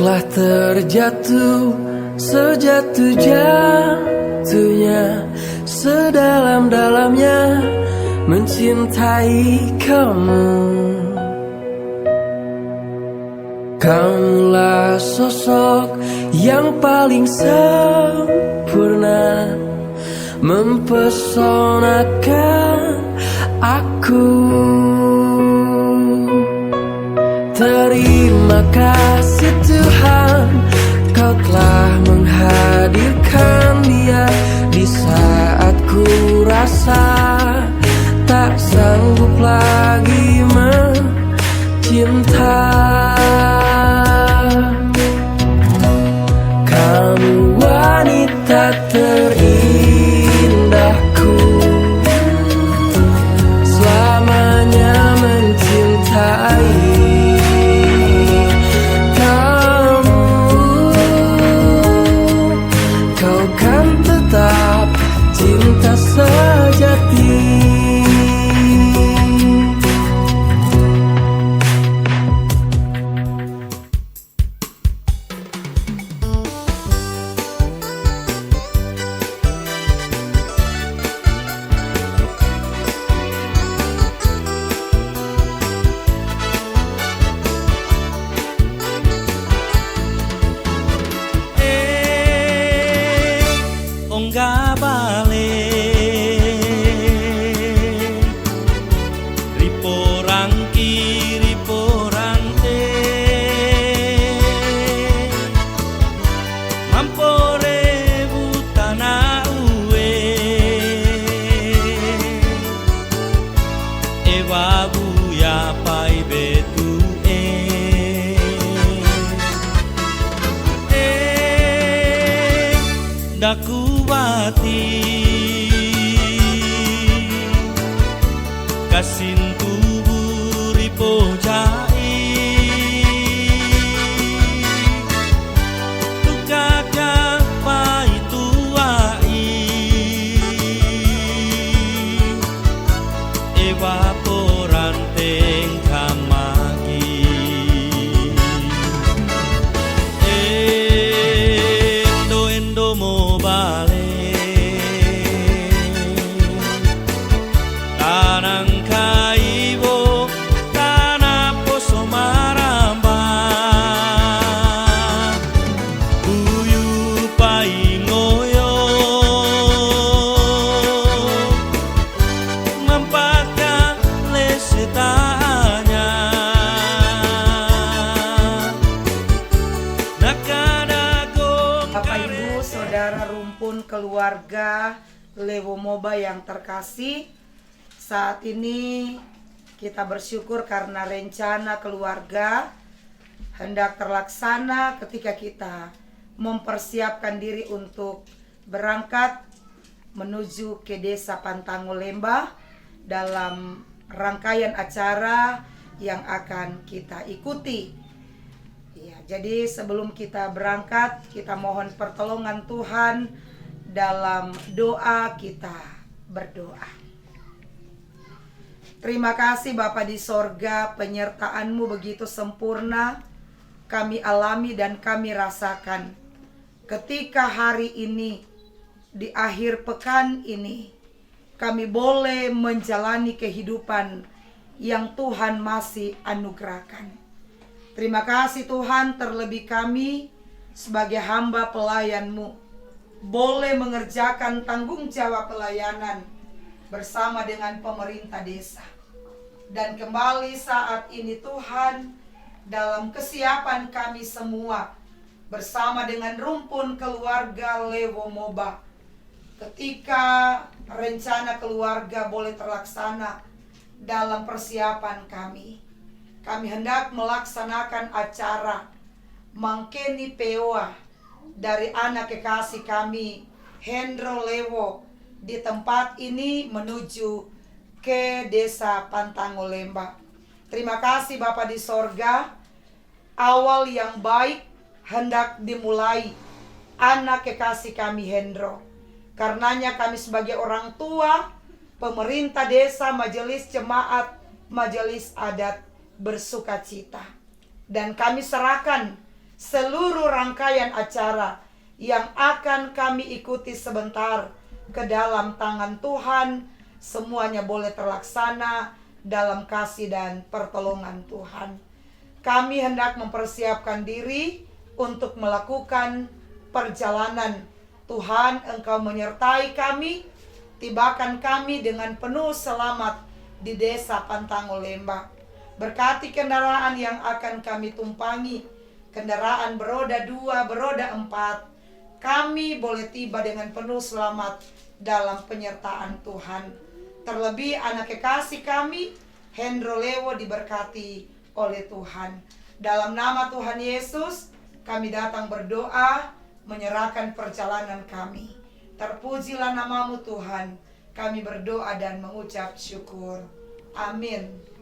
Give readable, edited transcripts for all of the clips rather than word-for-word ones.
telah terjatuh sejatuh-jatuhnya, sedalam-dalamnya mencintai kamu. Kamulah sosok yang paling sempurna, mempesonakan aku. Terima kasih Tuhan, Kau telah menghadirkan Dia di saat ku rasa tak sanggup lagi mencinta. Kamu wanita terindahku, selamanya mencintai. Kamu, kau kan tetap cinta sejati. Ongga bale riporang kiri porang te mampore butana uwe ewa buya pai betu daku bati kasintu buri pojai tukaka pai tuai ewa poranteng kamagi endo mo bale keluarga Lewo Moba yang terkasih, saat ini kita bersyukur karena rencana keluarga hendak terlaksana ketika kita mempersiapkan diri untuk berangkat menuju ke desa Pantango Lembah dalam rangkaian acara yang akan kita ikuti. Ya, jadi sebelum kita berangkat, kita mohon pertolongan Tuhan. Dalam doa kita berdoa. Terima kasih Bapa di sorga, penyertaan-Mu begitu sempurna kami alami dan kami rasakan. Ketika hari ini, di akhir pekan ini, kami boleh menjalani kehidupan yang Tuhan masih anugerahkan. Terima kasih Tuhan, terlebih kami sebagai hamba pelayan-Mu boleh mengerjakan tanggung jawab pelayanan bersama dengan pemerintah desa. Dan kembali saat ini Tuhan, dalam kesiapan kami semua bersama dengan rumpun keluarga Lewo Moba, ketika rencana keluarga boleh terlaksana dalam persiapan kami hendak melaksanakan acara Mangkeni Peoa dari anak kekasih kami Hendro Lewo di tempat ini menuju ke desa Pantango Lembah. Terima kasih Bapa di sorga, awal yang baik hendak dimulai anak kekasih kami Hendro. Karenanya kami sebagai orang tua, pemerintah desa, majelis jemaat, majelis adat bersuka cita. Dan kami serahkan seluruh rangkaian acara yang akan kami ikuti sebentar ke dalam tangan Tuhan. Semuanya boleh terlaksana dalam kasih dan pertolongan Tuhan. Kami hendak mempersiapkan diri untuk melakukan perjalanan. Tuhan, Engkau menyertai kami, tibakan kami dengan penuh selamat di desa Pantango Lembah. Berkati kendaraan yang akan kami tumpangi, kendaraan beroda 2, beroda 4. Kami boleh tiba dengan penuh selamat dalam penyertaan Tuhan. Terlebih anak kekasih kami, Hendro Lewo, diberkati oleh Tuhan. Dalam nama Tuhan Yesus, kami datang berdoa, menyerahkan perjalanan kami. Terpujilah namamu Tuhan. Kami berdoa dan mengucap syukur. Amin.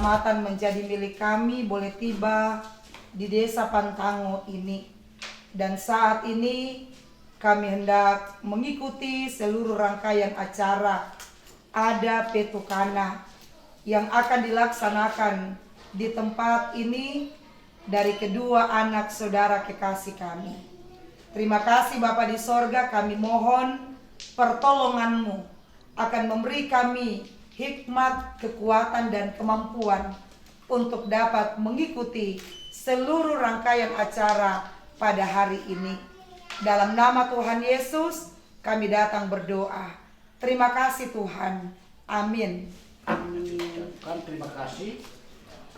keselamatan menjadi milik kami boleh tiba di desa Pantango ini. Dan saat ini kami hendak mengikuti seluruh rangkaian acara Ada Petukana yang akan dilaksanakan di tempat ini dari kedua anak saudara kekasih kami. Terima kasih Bapa di sorga, kami mohon pertolongan-Mu akan memberi kami hikmat, kekuatan, dan kemampuan untuk dapat mengikuti seluruh rangkaian acara pada hari ini. Dalam nama Tuhan Yesus, kami datang berdoa. Terima kasih Tuhan. Amin. Terima kasih.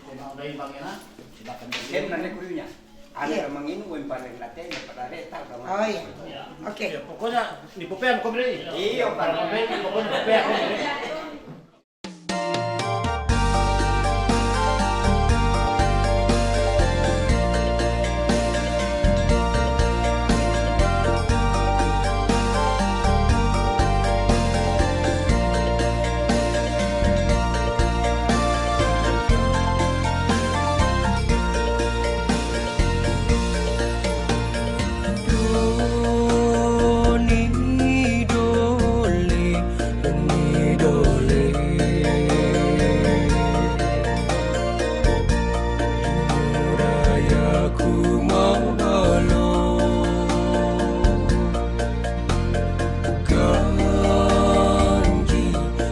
Memang dari Bangina, silakan. Saya nanti kuliahnya. Iya. Ada mangin wen paling latih pada reta kamu. Oh iya. Oke. Ya, pokoknya di popean kau beri. Iya, Pak. Pokoknya popean kau beri. Doni dole rayaku mahalo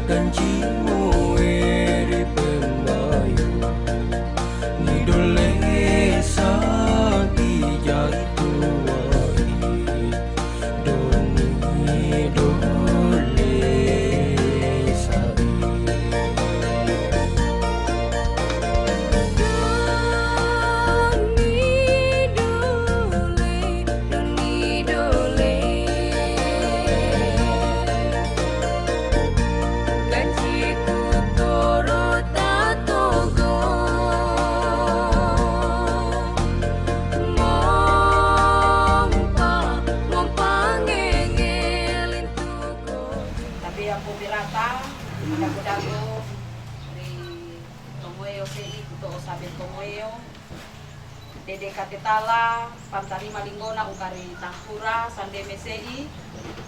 kanjimu eri pemayu ni dole sagi jaitu Doni dole sagi Tapi aku birata, dago-dago, di Tomoyo sei, kuto saben Tomoyo, Dede Kaketala, Pantari Malingona, Ukari Tangkura, Sande Mesei,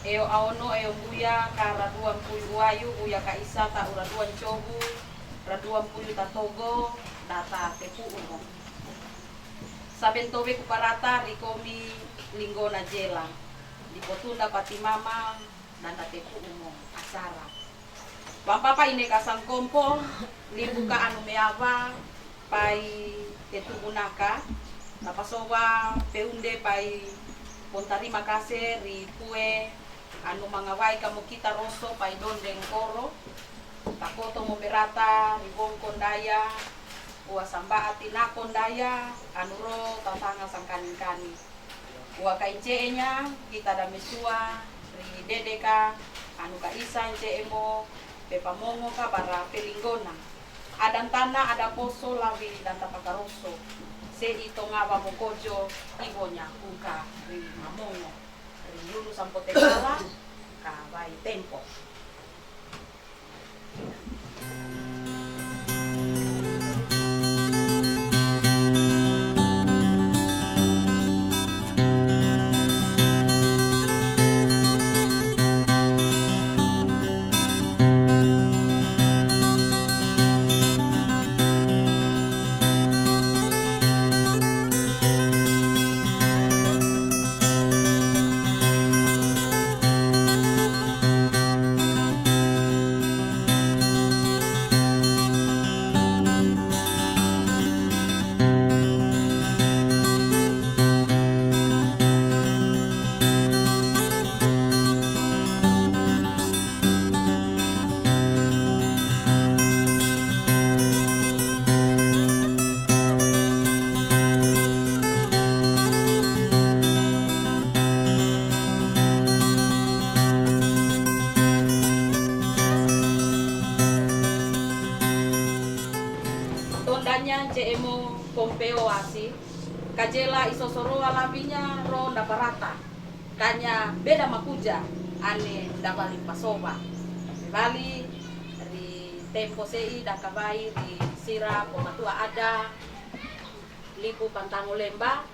Eo Aono, Eo Buya, Karaduan Puyu Wayu, Buya Kaisa, Tauraduan Cobu, Raduan Puyu Tatogo, Data Tepu Umo. Saben Tobe Kuparata, Rikomi Linggona Jela, di Potunda Patimama, Data Tepu Umo, Asara. Papa ini kasang kompo, libuka anu meava, pai tetugunaka, napasowa peunde pai pontari makase ri pue anu mangawai kamu kita rosso pai dondeng koro, takoto moberata ri kondaya, ua samba atina kondaya, anu ro tatanga sangkani-kani. Ua kainceenya kita damesua ri dedeka, anu kaisa emo pepa mongo ka bara pelinggona. Adan tanah ada poso lawi dan tapakaroso. Se ito ngaba mokojo ibonya uka ri mamongo. Ri yunu sampote kala ka vai tempo. Tondanya CMO Pompeo asi, kajela isosoroa labinya ro ndaparata, kanya beda makuja, ane ndabali pasoba, bali ri tempo sei dakabai ri sira pomatua ada, lipu pantango lemba,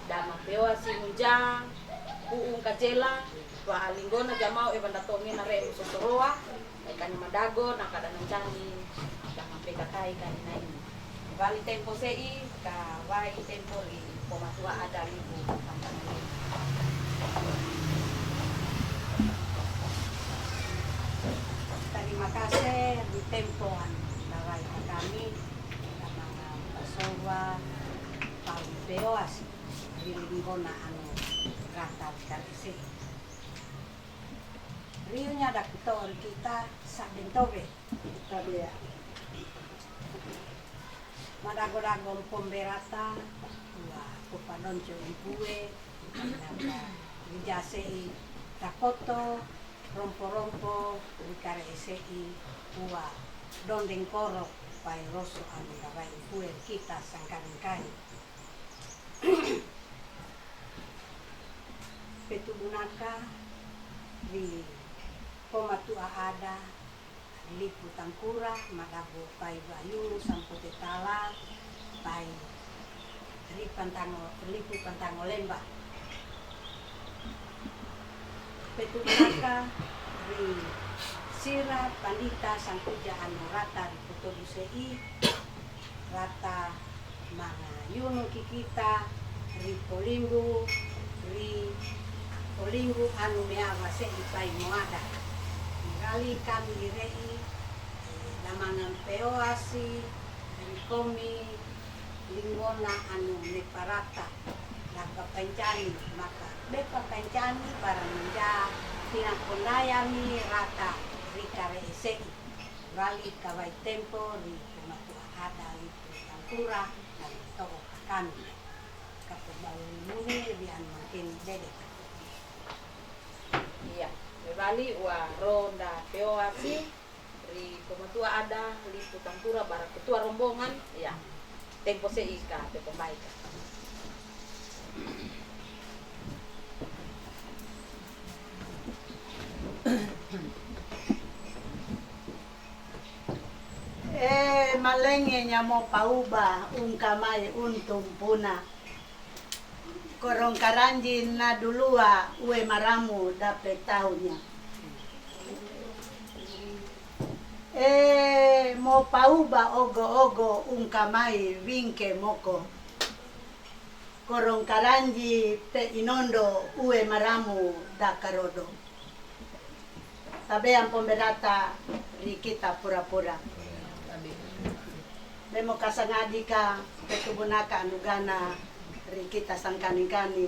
dama peo asi munja, uung kajela, wa linggona jamau ebandatongi na re isosoroa, kanya madago nakadanan dama pekakai kanina ini. Bali tempo sei ka wai tempo ri pomatua ada libu terima kasih di tempoan darai kami karena pasowa paubeoas di linggona anu rata karisi. Riunya ada kutor kita sa bentobe tabea. Madago-dago pemberata wa kupadonco impue nada dijasei takoto rompo-rompo dikare esei wa dondeng koro pai rosso anu dabai impue kita sangkaring-karing. Petubunaka di Pomatua ada Lipu Tangkura, Madago pai Bayu, Sampote Tala, pai Lipu Pantango Lemba. Petubunaka di Sira Pandita Sangkuja anu rata di Putobusei, rata mga yunu kikita, ri Polimbu, ri Polimbu anu meawa se ipai moada. Kali kami direi namangan peoasi, komi, linggona anu neparata, naga pencani, maka bepa pencani para menja tinakondayami rata rikare esei. Kali kawai tempo di Pomatua ada itu Tangkura dan toko kami. Kapobau muni bian makin dedek. Iya, Bali wa ronda peoasi ri Pomatua ada Lipu Tangkura bara ketua rombongan ya tempo seika te pembaika. Malenge nya mo pauba ungkamay untung puna. Korong karanjin na dulua uwe maramu dapet tahunnya. Mo pauba ogo-ogo ungkamay wingke moko. Korong karanji pe inondo uwe maramu dakarodo. Tabe ang pemberata rikita pura-pura. Demo kasangadi ka petubunaka anugana rikita sangkani-kani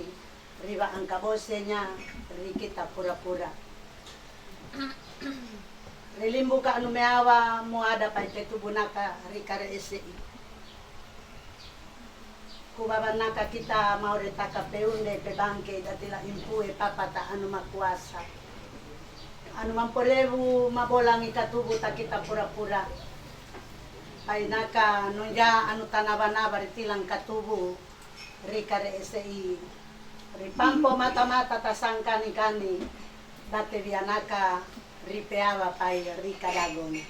riba ang kabosenya rikita pura-pura. Rilimbu ka anu meawa mo ada pa petubunaka rikare esi. Kubabanaka kita mau retaka peunde pe bangke datila impue papata anu makuasa. Anu mamporebu mabolang ikatubu ta kita pura-pura. Painaka nunja anu tanaba-naba ritilang katubu rikare esei ripampo mata-mata tasangkani-kani date bianaka ripeawa pai rikadagong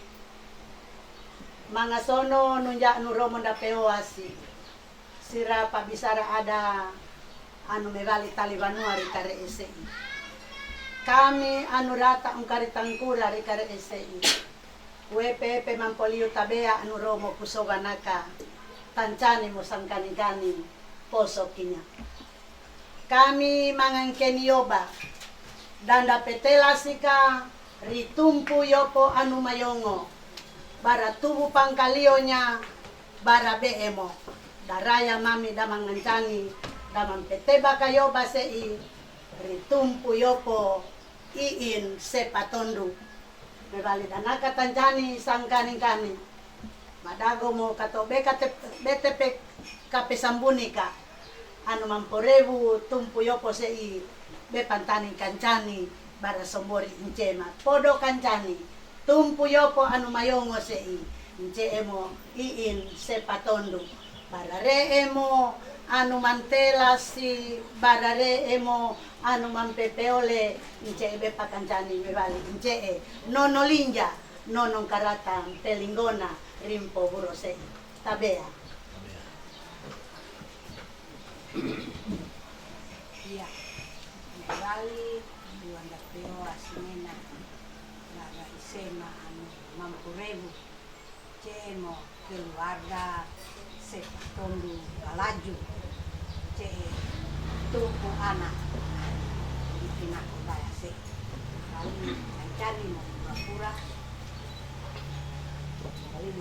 mga sono nunja anu romo da peoasi sira pabisara ada anu mebali talibanua rikare esei kami anu rata ungkari Tangkura rikare esei wepe mampolio tabea anu romo kusoganaka tancani mo sangkani-kani posokinya. Kami mangangkeni yoba danda petela sika ritumpu yopo anu mayongo bara tubu pangkalionya bara beemo daraya mami damang ngancani damang peteba kayoba sei ritumpu yopo iin sepatondu bebali danaka tancani sangkani-kani madago mo kato BTP kapesambunika anu mamporebu tumpu yopo sei bepantani kancani bara sombori incema podo kancani tumpu yopo anu mayongo sei inceemo iin sepatondo bara reemo anu mantela si bara reemo anu mampepeole ince bepa kancani bebali ince nono linja nono karata telingona rimpo burose tabea. Iya, bali duanda peo asinena laga isema anu mampurebu cemo keluarga sepatondu balaju ce tumpu anak di pinako daya se kali kancani mau pura-pura Ya,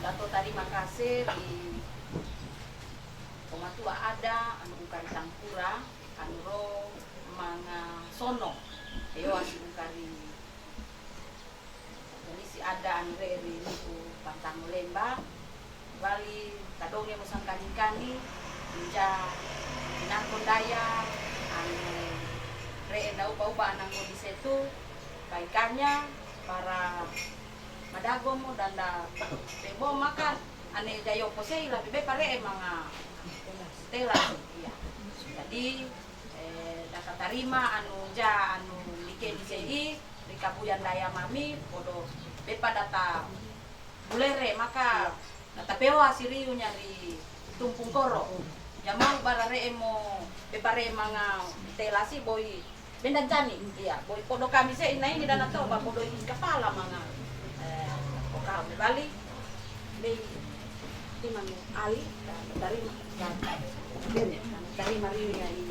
dato terima kasih di Pematua ada anu ukari Tangkura anu ro manga sono ayo asli ukari jadi si ada anu re niku pantang lemba bali tadonge musang kani inja inangkon daya anu re uba anang di situ baikannya para madagomo dan tebo makan ane jayo posei lebih baik pare mga telas ya. Jadi dapat tarima anu like di sini di kapuyan daya mami podo bepa data bulere maka data pewa siriunya di tumpung koro jamang barare emo bepare mga telasi boy bendan jani iya boy podo kami se inai di dana toba podo kepala mga pokal bali be timang ali dari dari Maria ini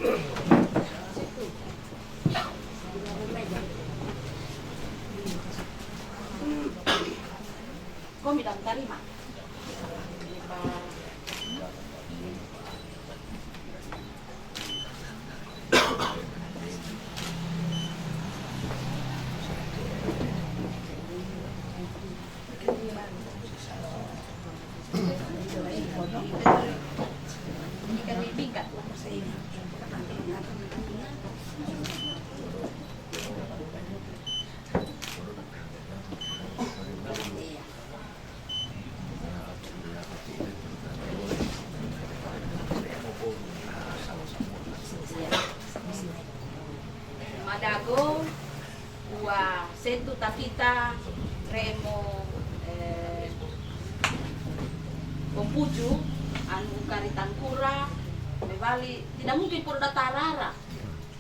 situ kami dan terima Madago wa setu tapita remo Pompuju anu kari Tangkura bebali tidak mungkin pur datarara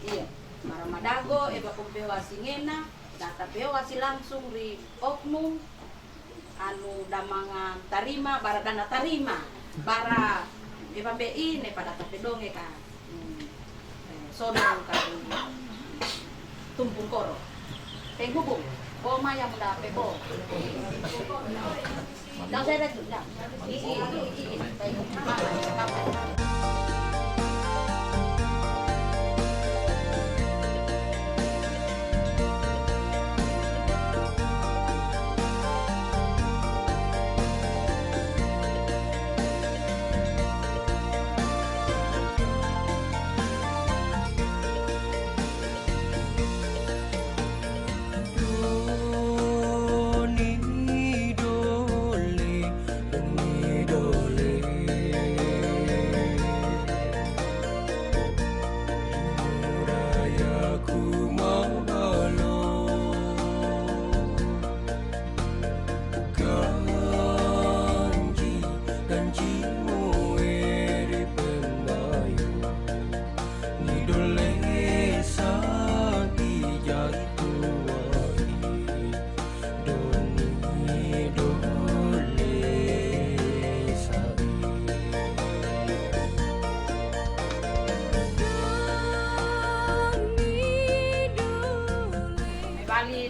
iya para madago eba pompewa singena data pewa si langsung ri oknum anu damangan tarima bara dana tarima bara eba BI ne pada tapedonge ka sono kari tumpung koro penghubung koma yang muda pebo dah saya dah sudah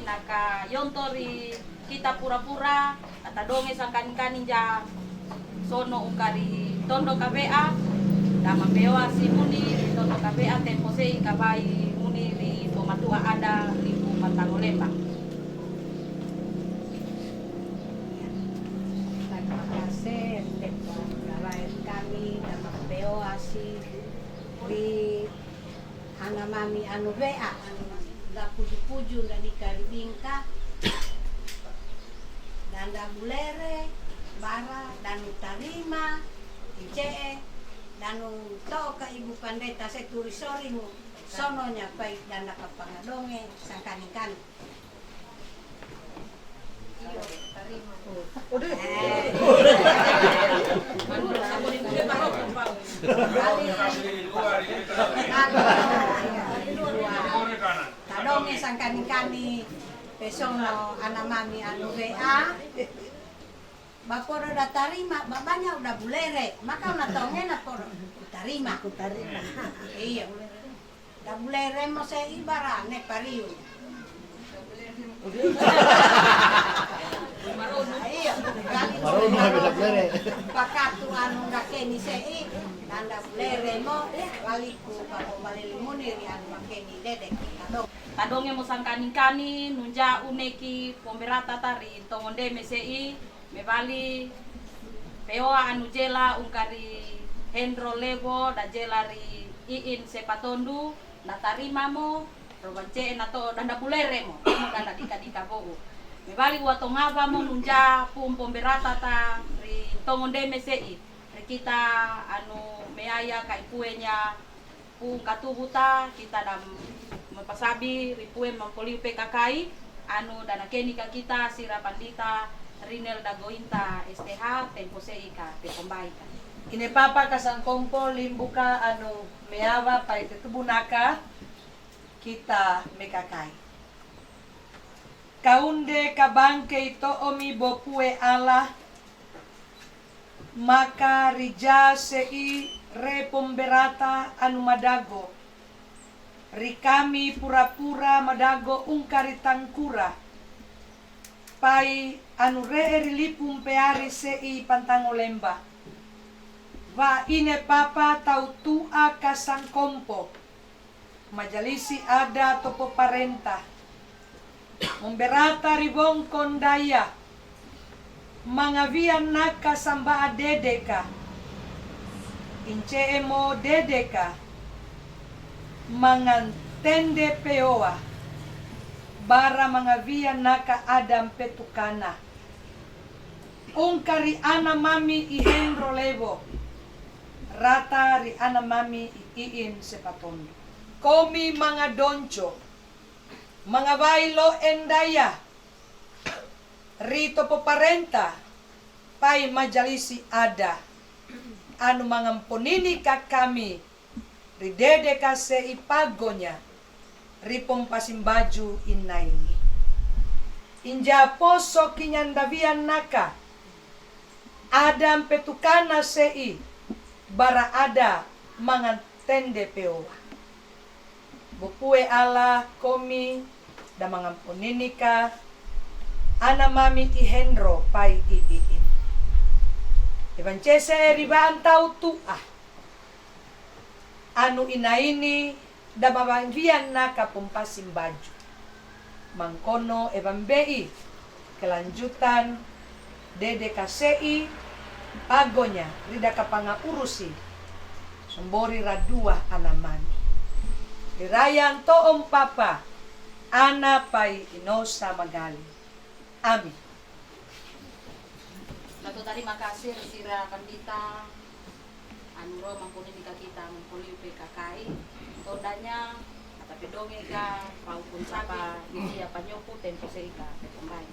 naka yontori kita pura-pura kata donge sangkan-kanin ja sono ukari tondo KBA dama bewa si muni tondo KBA tempo sei kabai muni di Pematua ada di Pantango Lembang. Terima kasih lain kami dama bewa si di hana mami anu BA da puju-puju da di Karibingka dan da bulere bara dan tarima ICE dan to ka ibu pandeta seturisorimu sononya pai dan da kapangadonge sangkanikan iyo tarima Udah. Tadonge sangkani-kani pesono anamami anu BA baporo da tarima babanya udah bulere maka una tonge na poro tarima iya da bulere mo se ibarane pariu Iya, gali Marunong na bilang lere. Pakatu anu ngakeni sei, nanda lere mo, baliku kako balilimunir yang makeni dedek kadong. Tadonge mo sang kanin-kanin, nunja uneki pomberata tari tongonde mesei, mebali peoa anu jela ungkari Hendro Lego da jela ri iin sepatondu, na tarima mo, robance na to danda pulere mo, mo danda dika-dika bogo. Mebali watongava mo nunja pomberata ta ri tongonde mesei, ri kita anu meaya kaipuenya pung katubuta kita dam mapasabi ripuen mampoliu PKKI anu dana kenika kita sira pandita Rinel Dagointa STH tempo seika pepombaika. Ine papa kasangkompo limbuka anu meawa pai tetubunaka kita mekakai. Kaunde kabangke ito omi bopue ala maka rija sei re pomberata anu madago. Rikami pura-pura madago ungkari tangkura. Pai anu re rilipum peari sei pantangolemba. Va ine papa tau tua kasangkompo. Majalisi ada topo parenta. Memberata ribong kondaya. Mangavian naka samba dedeka. Ince emo dedeka. Mangantende peoa bara mangavia naka adam petukana ungkari ana mami ihendro levo rata ri ana mami iin sepatondo komi mga doncho mga bailo endaya rito poparenta pai majalisi ada anu mangamponini ka kami ridede kase ipagonya ripom pasimbaju inaini inja poso kinyandavian naka adam petukana sei bara ada mangantende peoa bupue ala komi da mangamponinika ana mami ihendro pai iin evancese ribaan tau tuah anu inaini da mabanggian na kapumpasim baju. Mangkono ebambei kelanjutan dede kasei pagonya rida kapanga urusi sumbori radua anamani. Dirayan toom papa ana pai inosa magali. Amin. Lato tadi makasih sira kandita anu ro mangkuni nika kita mangkuli PKKI todanya tapi donge ka maupun sapa ini apa nyopu tempo seika pembaik.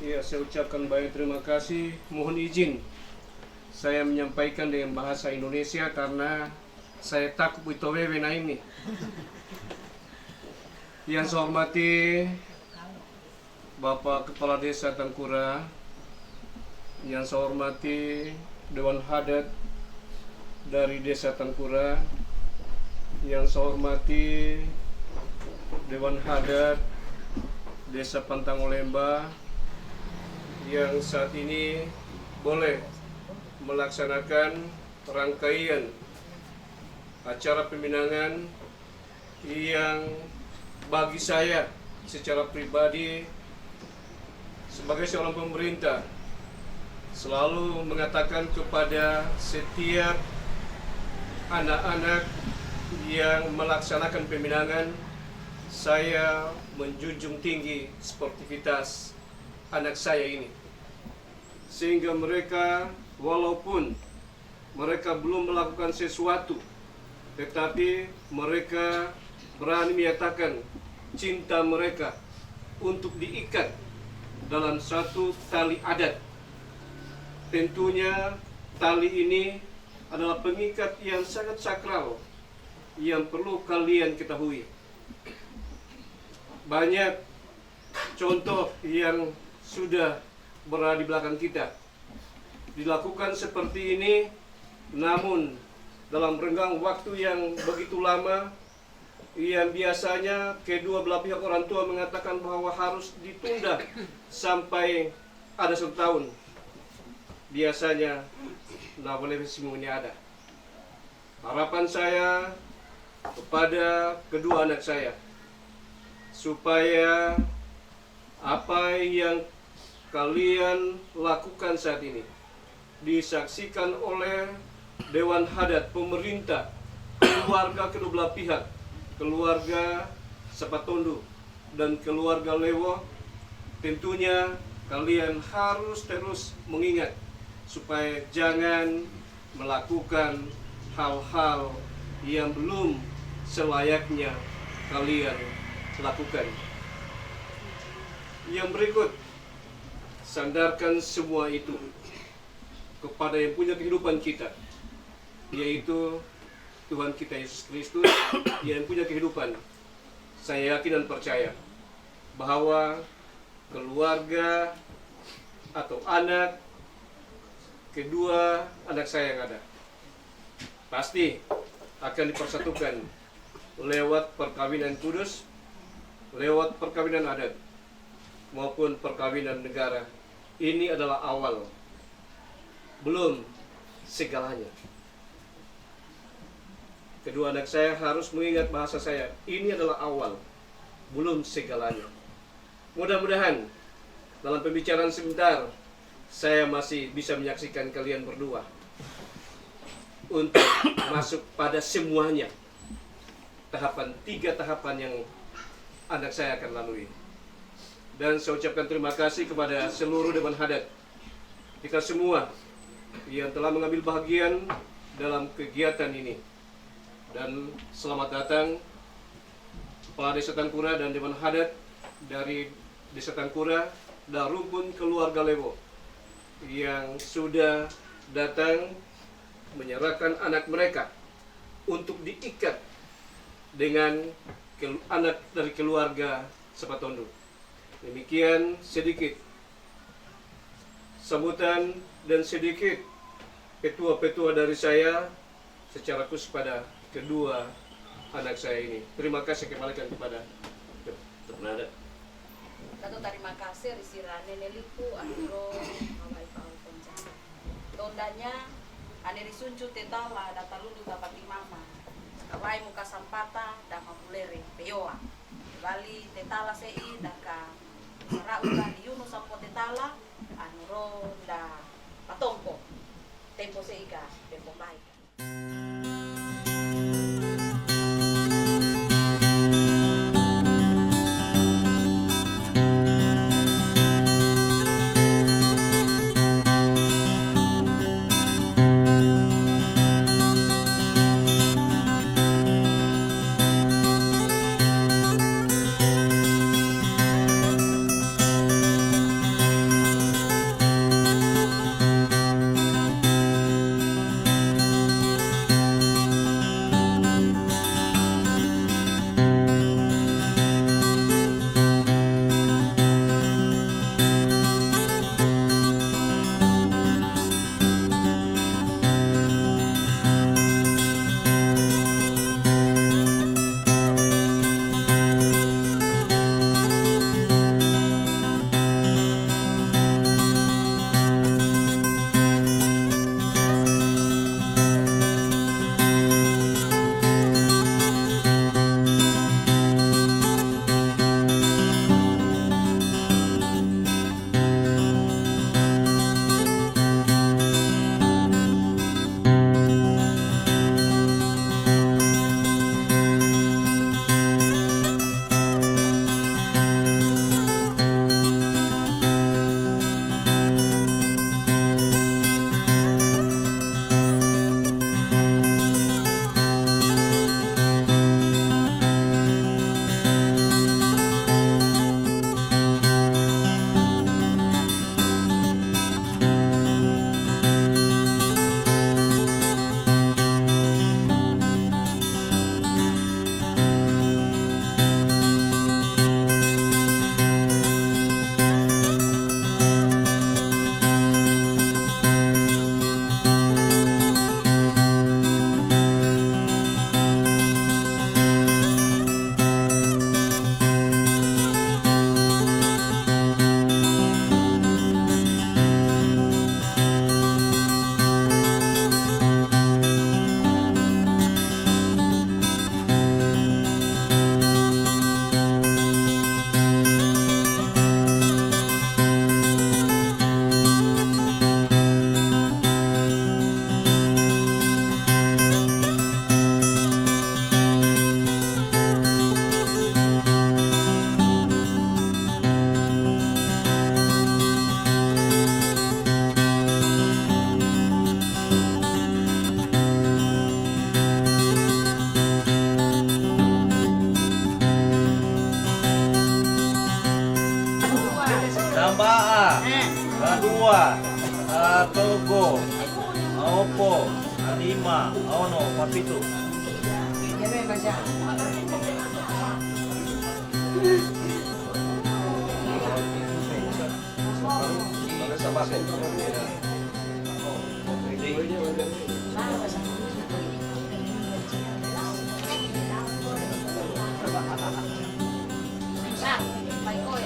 Ya, saya ucapkan banyak terima kasih. Mohon izin saya menyampaikan dengan bahasa Indonesia karena saya takut itu wewe ini. Yang saya hormati Bapak Kepala Desa Tangkura, yang saya hormati Dewan Hadat dari Desa Tangkura, yang saya hormati Dewan Hadat Desa Pantangolemba yang saat ini boleh melaksanakan rangkaian acara peminangan yang bagi saya secara pribadi sebagai seorang pemerintah selalu mengatakan kepada setiap anak-anak yang melaksanakan peminangan, saya menjunjung tinggi sportivitas anak saya ini, sehingga mereka walaupun mereka belum melakukan sesuatu, tetapi mereka berani menyatakan cinta mereka untuk diikat dalam satu tali adat. Tentunya tali ini adalah pengikat yang sangat sakral yang perlu kalian ketahui. Banyak contoh yang sudah berada di belakang kita dilakukan seperti ini, namun dalam renggang waktu yang begitu lama yang biasanya kedua belah pihak orang tua mengatakan bahwa harus ditunda sampai ada 1 tahun. Biasanya tidak boleh semuanya ada. Harapan saya kepada kedua anak saya, supaya apa yang kalian lakukan saat ini disaksikan oleh Dewan Hadat, pemerintah, keluarga kedua belah pihak, keluarga Sapatondo dan keluarga Lewo. Tentunya kalian harus terus mengingat supaya jangan melakukan hal-hal yang belum selayaknya kalian lakukan. Yang berikut, sandarkan semua itu kepada yang punya kehidupan kita, yaitu Tuhan kita Yesus Kristus yang punya kehidupan. Saya yakin dan percaya bahwa keluarga atau anak kedua anak saya yang ada pasti akan dipersatukan lewat perkawinan kudus, lewat perkawinan adat maupun perkawinan negara. Ini adalah awal, belum segalanya. Kedua anak saya harus mengingat bahasa saya, ini adalah awal, belum segalanya. Mudah-mudahan dalam pembicaraan sebentar saya masih bisa menyaksikan kalian berdua untuk masuk pada semuanya. Tiga tahapan yang anak saya akan lalui. Dan saya ucapkan terima kasih kepada seluruh Dewan Hadat, kita semua yang telah mengambil bagian dalam kegiatan ini. Dan selamat datang Kepala Desa Tangkura dan Dewan Hadat dari Desa Tangkura dan rumpun keluarga Lewo yang sudah datang menyerahkan anak mereka untuk diikat dengan anak dari keluarga Sapatondo. Demikian sedikit sambutan dan sedikit petua-petua dari saya secara khusus pada kedua anak saya ini. Terima kasih kembalikan kepada Ternada. Dato terima kasih risirane nelipu andro awai pau konca. Tondanya ane risuncu tetala data lulu dapat mama. Kawai muka sampata dama mulere peyoa. Bali tetala sei daka sarauga di Yunus sampo tetala anro da patongko. Tempo seiga, tempo baik. Sambaa, Kadua, Togo, Aopo, Alima, Aono, Papitu. Nah, baik koy.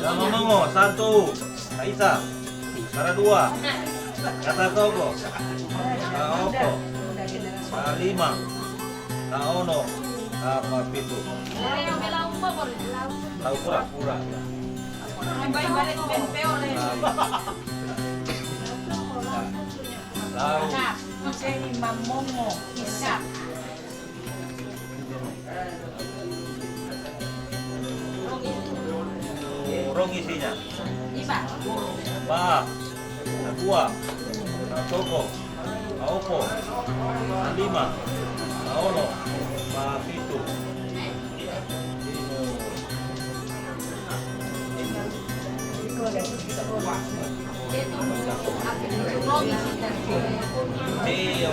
Sama Mongo, satu, Kaisa, Kara dua, Kata Togo, Kaopo, Kalima, Kaono, Papitu. Tahu pura-pura. Tahu. Jadi Mamongo, Isa. Urung isinya. Iba. Ba, Kadua, Togo, Aopo, Kalima, Kaono, Papitu. Iya,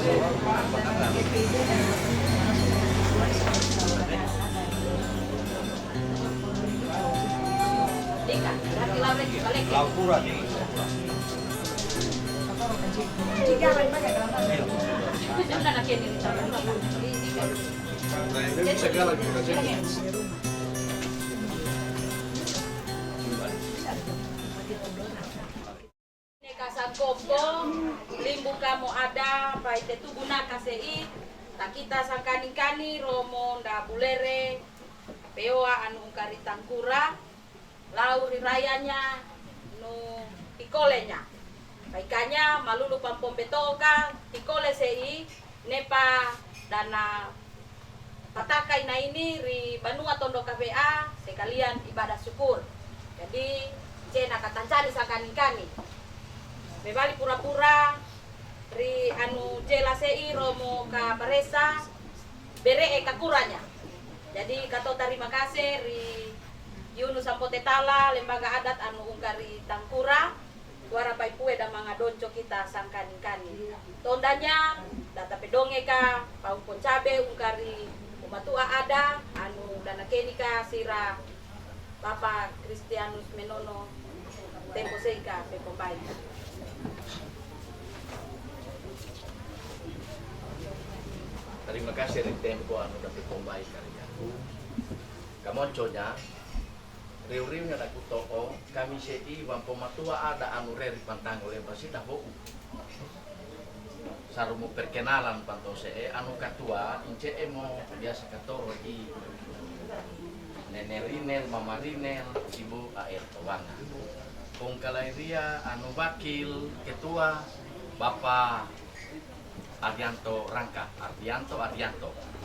Lampura nih. Ini segala gitu kan. Kasan kompong, limbu kamu ada, baik itu guna KCI, tak kita sangkani-kani, romo, nda bulere, peoa anu ungkari tangkura, lauri rayanya, nu ikolenya. Baikanya malulu pampom betoka, ikole sei, nepa, dana patakai na ini ri Banua Tondo KPA, sekalian ibadah syukur. Jadi, cena katancani sangkani-kani. Bebali pura-pura ri anu jela sei romo ka paresa bere kakuranya. Jadi kato terima kasih ri Yunus Sampotetala lembaga adat anu ungkari tangkura suara pai pue da manga donco kita sangkani-kani. Tondanya data pedonge ka pau poncabe ungkari umatua ada anu dana kenika sira Bapak Kristianus Menono tempo seika pe pembaik. Terima kasih ri tempo anu dapat pembaik karyaku. Kamonconya riu-riunya daku too kami sei wampo matua ada anu reri pantang oleh basita ho. Sarumu perkenalan panto see anu katua ince emo biasa katoro i Nenek Rinel, Mama Rinel, Ibu Air Tawanga. Kung kalairia anu wakil ketua Bapak Ardianto Rangka, Ardianto.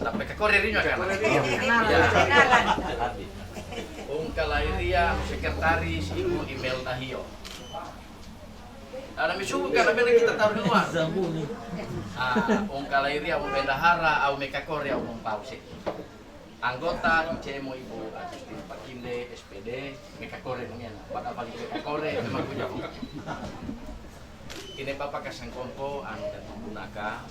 Sampai ke Korerinya kan? Kung kalairia anu sekretaris Ibu Imelda Hio. Ada misubu kan bener kita taruh di luar. Kung kalairia anu bendahara au mekakore au pause. Anggota ICMO Ibu Agustin Pakinde, SPD, mekakore mungkin. Pada paling mekakore memang punya. Ini Bapak Kasangkompo anu dan menggunakan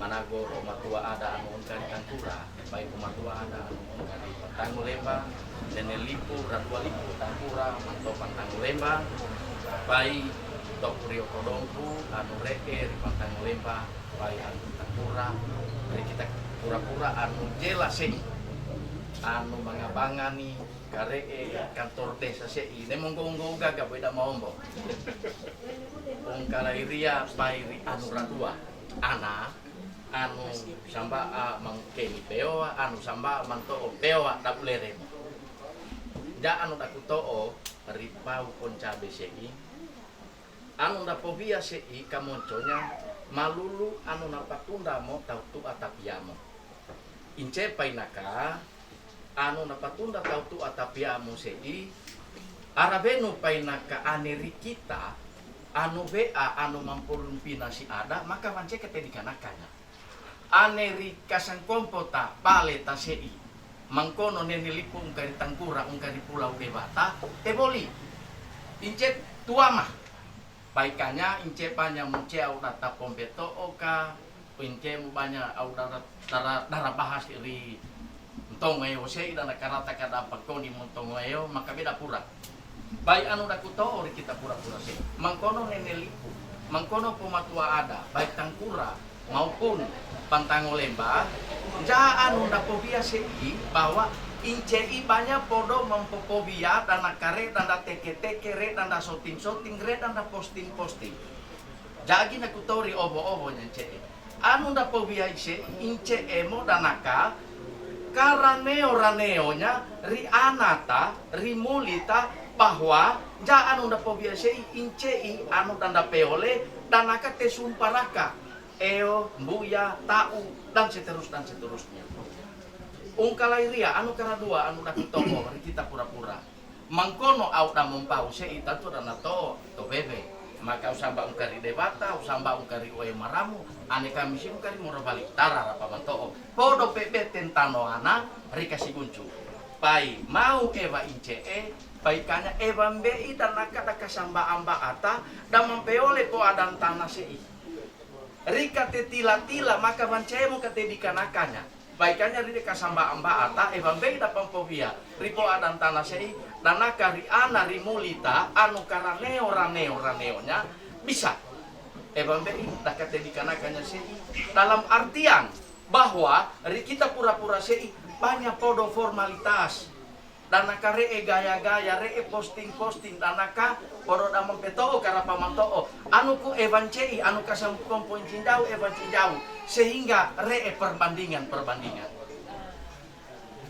Manago Omatua ada anu ungkari tangkura, baik Omatua ada anu ungkari Tangu Lemba, Nene Lipu, Radua Lipu, Tangkura, Mantopan Tangu Lemba, baik Dok Rio Kodongku, anu reke, Tangu Lemba, baik anu Tangkura, dari kita pura-pura anu jelas sih, anu mangabangani karee kantor desa sei, nemonggo gagap beda maombo. Ungkalairia pairi anu radua, ana anu samba mangkeni peoa, anu samba manto peoa dabulere. Ja anu dakutoo ripau poncabe sei, anu dapobia sei kamonconya malulu anu napatunda mo tautu atapiamo. Ince painaka anu napatunda tautu atapiamo sei, arabeno painaka aneri kita anu bea anu mampurumpi nasi ada maka mance kete dikanakannya ane ri kasang kompota pale tasei mangkono nene lipu ungkari tangkura ungkari pulau debata boli incet tuama baikanya ince panya munce au data pombeto oka ince mu banya au dara bahas ri tongoyo sei dana karata kada pakoni montongoyo maka beda pura baik anu dakuto ori kita pura-pura sei mangkono nene lipu mangkono pematua ada baik tangkura maupun pantango lemba ja anu dapobia sei bahwa incei banyak podo mempopobia dana kare dana teke-teke re dana shooting-shooting re dana posting-posting jagi nakutori obo-obo nyancei anu dapobia ise ince emo danaka karaneo-raneonya ri anata ri mulita bahwa ja anu dapobia sei incei anu danda peole danaka te sumparaka eo, buya, tau, dan seterusnya. Ungkalai ria, anu kara dua, anu dakutongo, kita pura-pura. Mangkono au da mompau sei tatu dana to bebe. Maka usamba ungkari debata, usamba ungkari oe maramu, ane kami si ungkari mura balik tara rapa mantoo. Podo pepe tentano ana, rika si guncu. Pai mau eva incee, baikanya eva mbei dan nakada kasamba amba ata, dan mempeole po adan tanah sei. Rika te tila-tila maka mancemo kate dikanakannya baikannya rika kasamba amba ata ebambei da pampovia ripo adan tanah sei danaka ri ana rimulita anu raneonya bisa ebambei da kate dikanakannya sei dalam artian bahwa ri kita pura-pura sei banyak podo formalitas danaka re gaya-gaya re posting-posting danaka poro da mempetoo kara pamantoo anu ku evancei anu kasam kompon cinjau evancinjau sehingga re perbandingan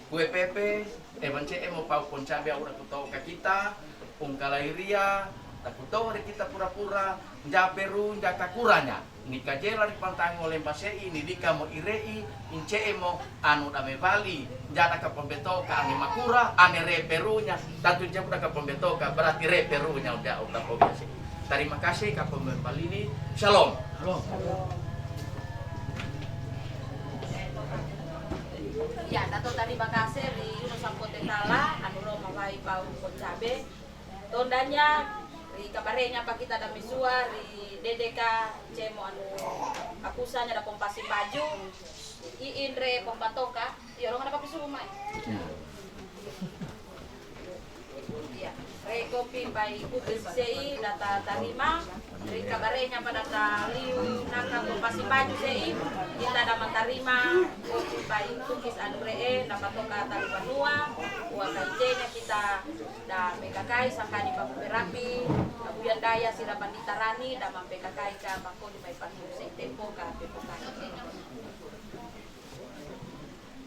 kue pepe evancei mo pau poncabe ura kutoo ka kita ungkalai ria takutoo re kita pura-pura japeru jakakuranya nikajela di pantango lempasei ni dika mo irei incee mo anu dame bali jada ka pembeto ka ane makura ane reperunya tantu jamu ka pembeto ka berarti reperunya udah pobiasi. Terima kasih ka pembal ini. Shalom. Ya, dato terima kasih di Sampote Tala anu Roma Wai Pau Poncabe. Tondanya di kabarenya pa kita da misua di DDK cemo anu akusanya da pompasi baju iin re pompatoka ya orang ada papisu rumah ya re kopi pai kupis sei data tarima di kabarenya pada liu naka pompasi baju sei kita da mantarima kopi pai kupis anu re napatoka tarima nua ua kaicenya kita da PKK sangkani papu berapi kemudian daya sirapan ditarani da PKK ka bako di mai pasu sei tempo ka PKK.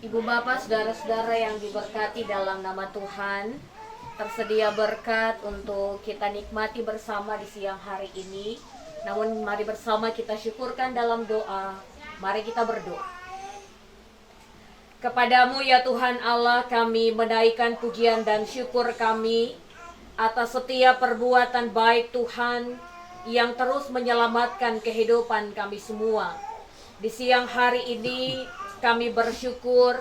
Ibu bapak, saudara-saudara yang diberkati dalam nama Tuhan, tersedia berkat untuk kita nikmati bersama di siang hari ini. Namun mari bersama kita syukurkan dalam doa. Mari kita berdoa. Kepadamu ya Tuhan Allah, kami menaikkan pujian dan syukur kami atas setiap perbuatan baik Tuhan yang terus menyelamatkan kehidupan kami semua. Di siang hari ini kami bersyukur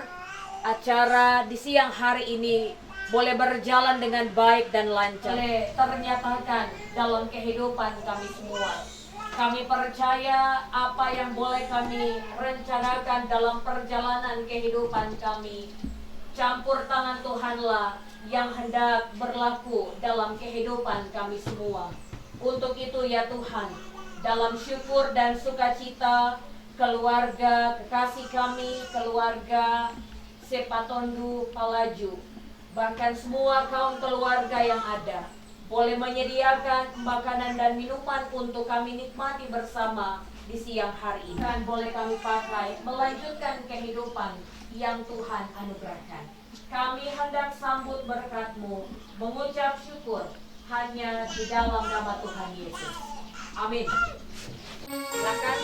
acara di siang hari ini boleh berjalan dengan baik dan lancar. Boleh ternyatakan dalam kehidupan kami semua. Kami percaya apa yang boleh kami rencanakan dalam perjalanan kehidupan kami, campur tangan Tuhanlah yang hendak berlaku dalam kehidupan kami semua. Untuk itu ya Tuhan, dalam syukur dan sukacita, keluarga kekasih kami, keluarga Sepatondu Palaju, bahkan semua kaum keluarga yang ada, boleh menyediakan makanan dan minuman untuk kami nikmati bersama di siang hari ini. Dan boleh kami pakai melanjutkan kehidupan yang Tuhan anugerahkan. Kami hendak sambut berkat-Mu, mengucap syukur hanya di dalam nama Tuhan Yesus. Amin. Silakan.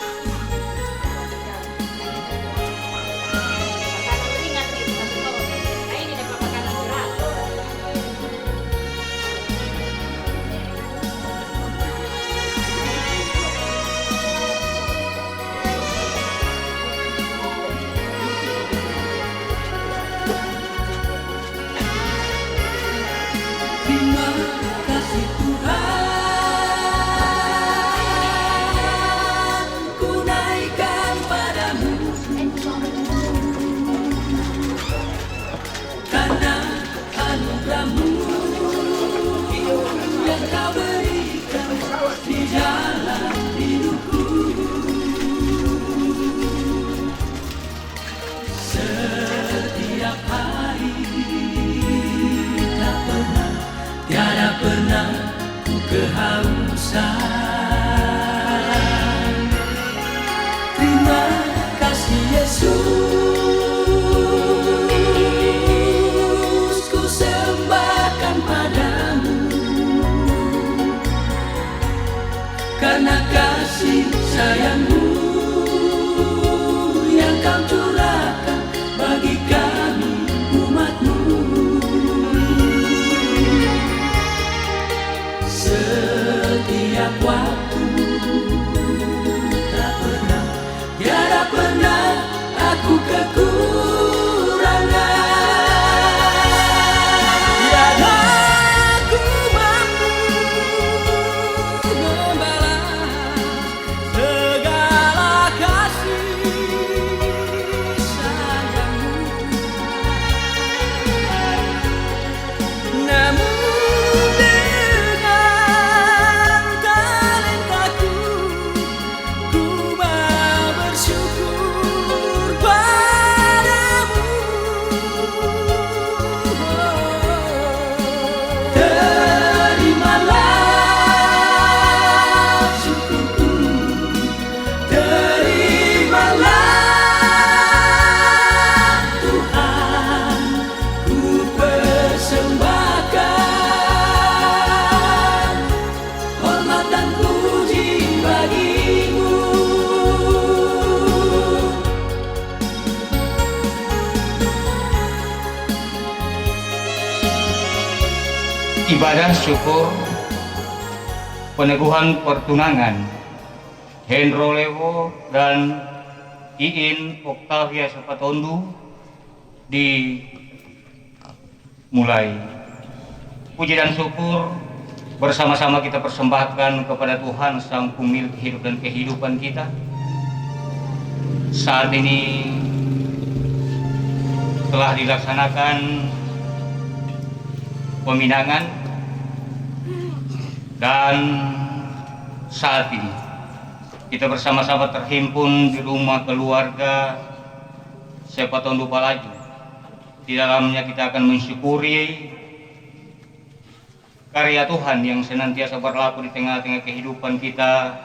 karena kasih sayangmu yang kau curahkan bagi kami umatmu. Setiap waktu tak pernah, tiada pernah aku kekurangan. Tiada aku mampu membalas segala kasih sayangmu, namun dengan talentaku ku mau bersyukur padamu. Terimalah syukurku, terimalah Tuhan, ku persembahkan hormat dan puji bagimu. Ibadah syukur peneguhan pertunangan Hendro Lewo dan Iin Oktavia Supatondu dimulai. Puji dan syukur bersama-sama kita persembahkan kepada Tuhan Sang Pemilik hidup dan kehidupan kita. Saat ini telah dilaksanakan peminangan dan saat ini kita bersama-sama terhimpun di rumah keluarga Supatondu Palaju. Di dalamnya kita akan mensyukuri karya Tuhan yang senantiasa berlaku di tengah-tengah kehidupan kita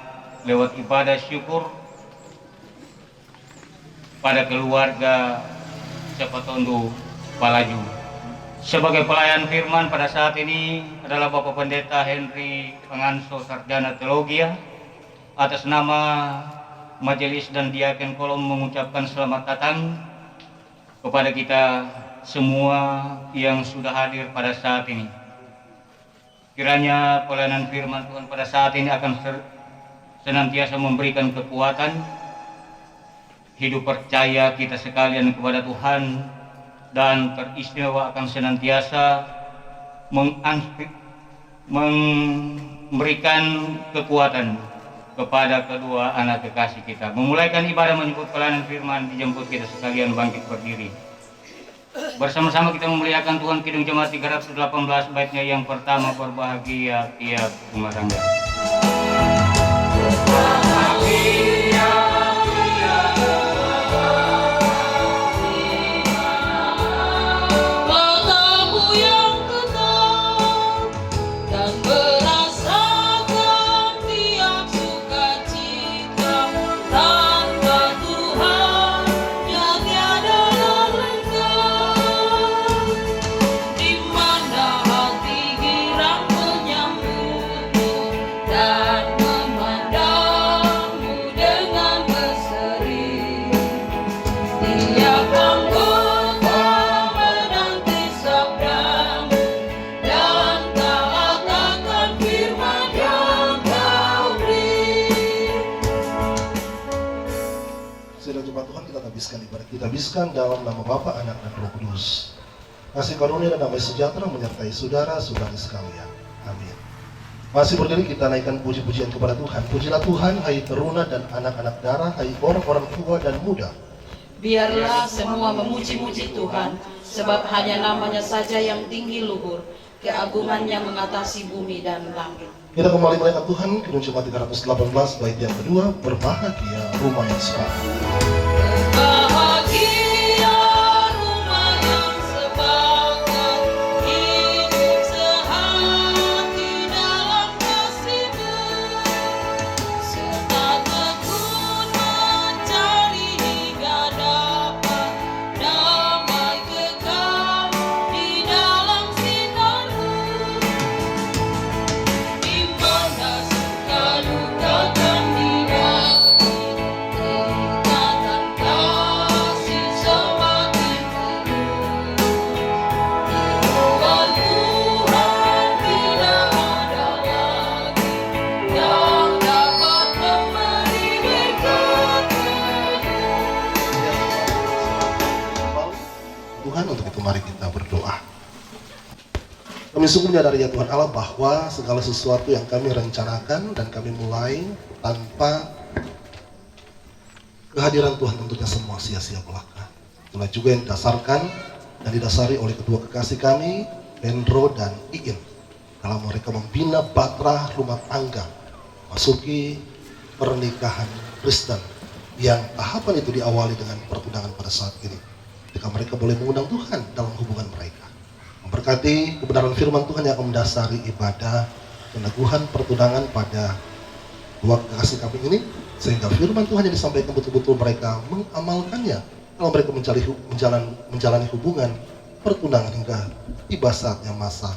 lewat ibadah syukur pada keluarga Supatondu Palaju. Sebagai pelayan firman pada saat ini adalah Bapak Pendeta Henry Panganso Sarjana Teologia. Atas nama Majelis dan Diaken Kolom mengucapkan selamat datang kepada kita semua yang sudah hadir pada saat ini. Kiranya pelayanan firman Tuhan pada saat ini akan senantiasa memberikan kekuatan, hidup percaya kita sekalian kepada Tuhan, dan teristimewa akan senantiasa memberikan kekuatan kepada kedua anak kekasih kita. Memulaikan ibadah menyebut pelayanan firman, dijemput kita sekalian bangkit berdiri. Bersama-sama kita memuliakan Tuhan. Kidung Jemaat 318 baitnya yang pertama, berbahagia tiap rumah tangga. Kita habiskan dalam nama Bapa, Anak, dan Roh Kudus. Kasih karunia dan damai sejahtera menyertai saudara-saudari sekalian. Amin. Masih berdiri kita naikkan puji-pujian kepada Tuhan. Pujilah Tuhan, hai teruna dan anak-anak darah, hai orang-orang tua dan muda. Biarlah semua memuji-muji Tuhan, sebab hanya namanya saja yang tinggi luhur, keagungannya mengatasi bumi dan langit. Kita kembali melihat Tuhan, Kidung Jemaat 318 bait yang kedua, berbahagia rumah yang sepakat. Luka Kami sungguh menyadari ya Tuhan Allah bahwa segala sesuatu yang kami rencanakan dan kami mulai tanpa kehadiran Tuhan tentunya semua sia-sia belaka. Itulah juga yang didasarkan dan didasari oleh kedua kekasih kami, Hendro dan Iin, dalam mereka membina bahtera rumah tangga, masuki pernikahan Kristen yang tahapan itu diawali dengan pertunangan pada saat ini. Ketika mereka boleh mengundang Tuhan dalam hubungan mereka. Memberkati kebenaran firman Tuhan yang akan mendasari ibadah peneguhan pertunangan pada dua kekasih kami ini, sehingga firman Tuhan yang disampaikan betul-betul mereka mengamalkannya kalau mereka menjalani hubungan pertunangan hingga tiba saatnya masa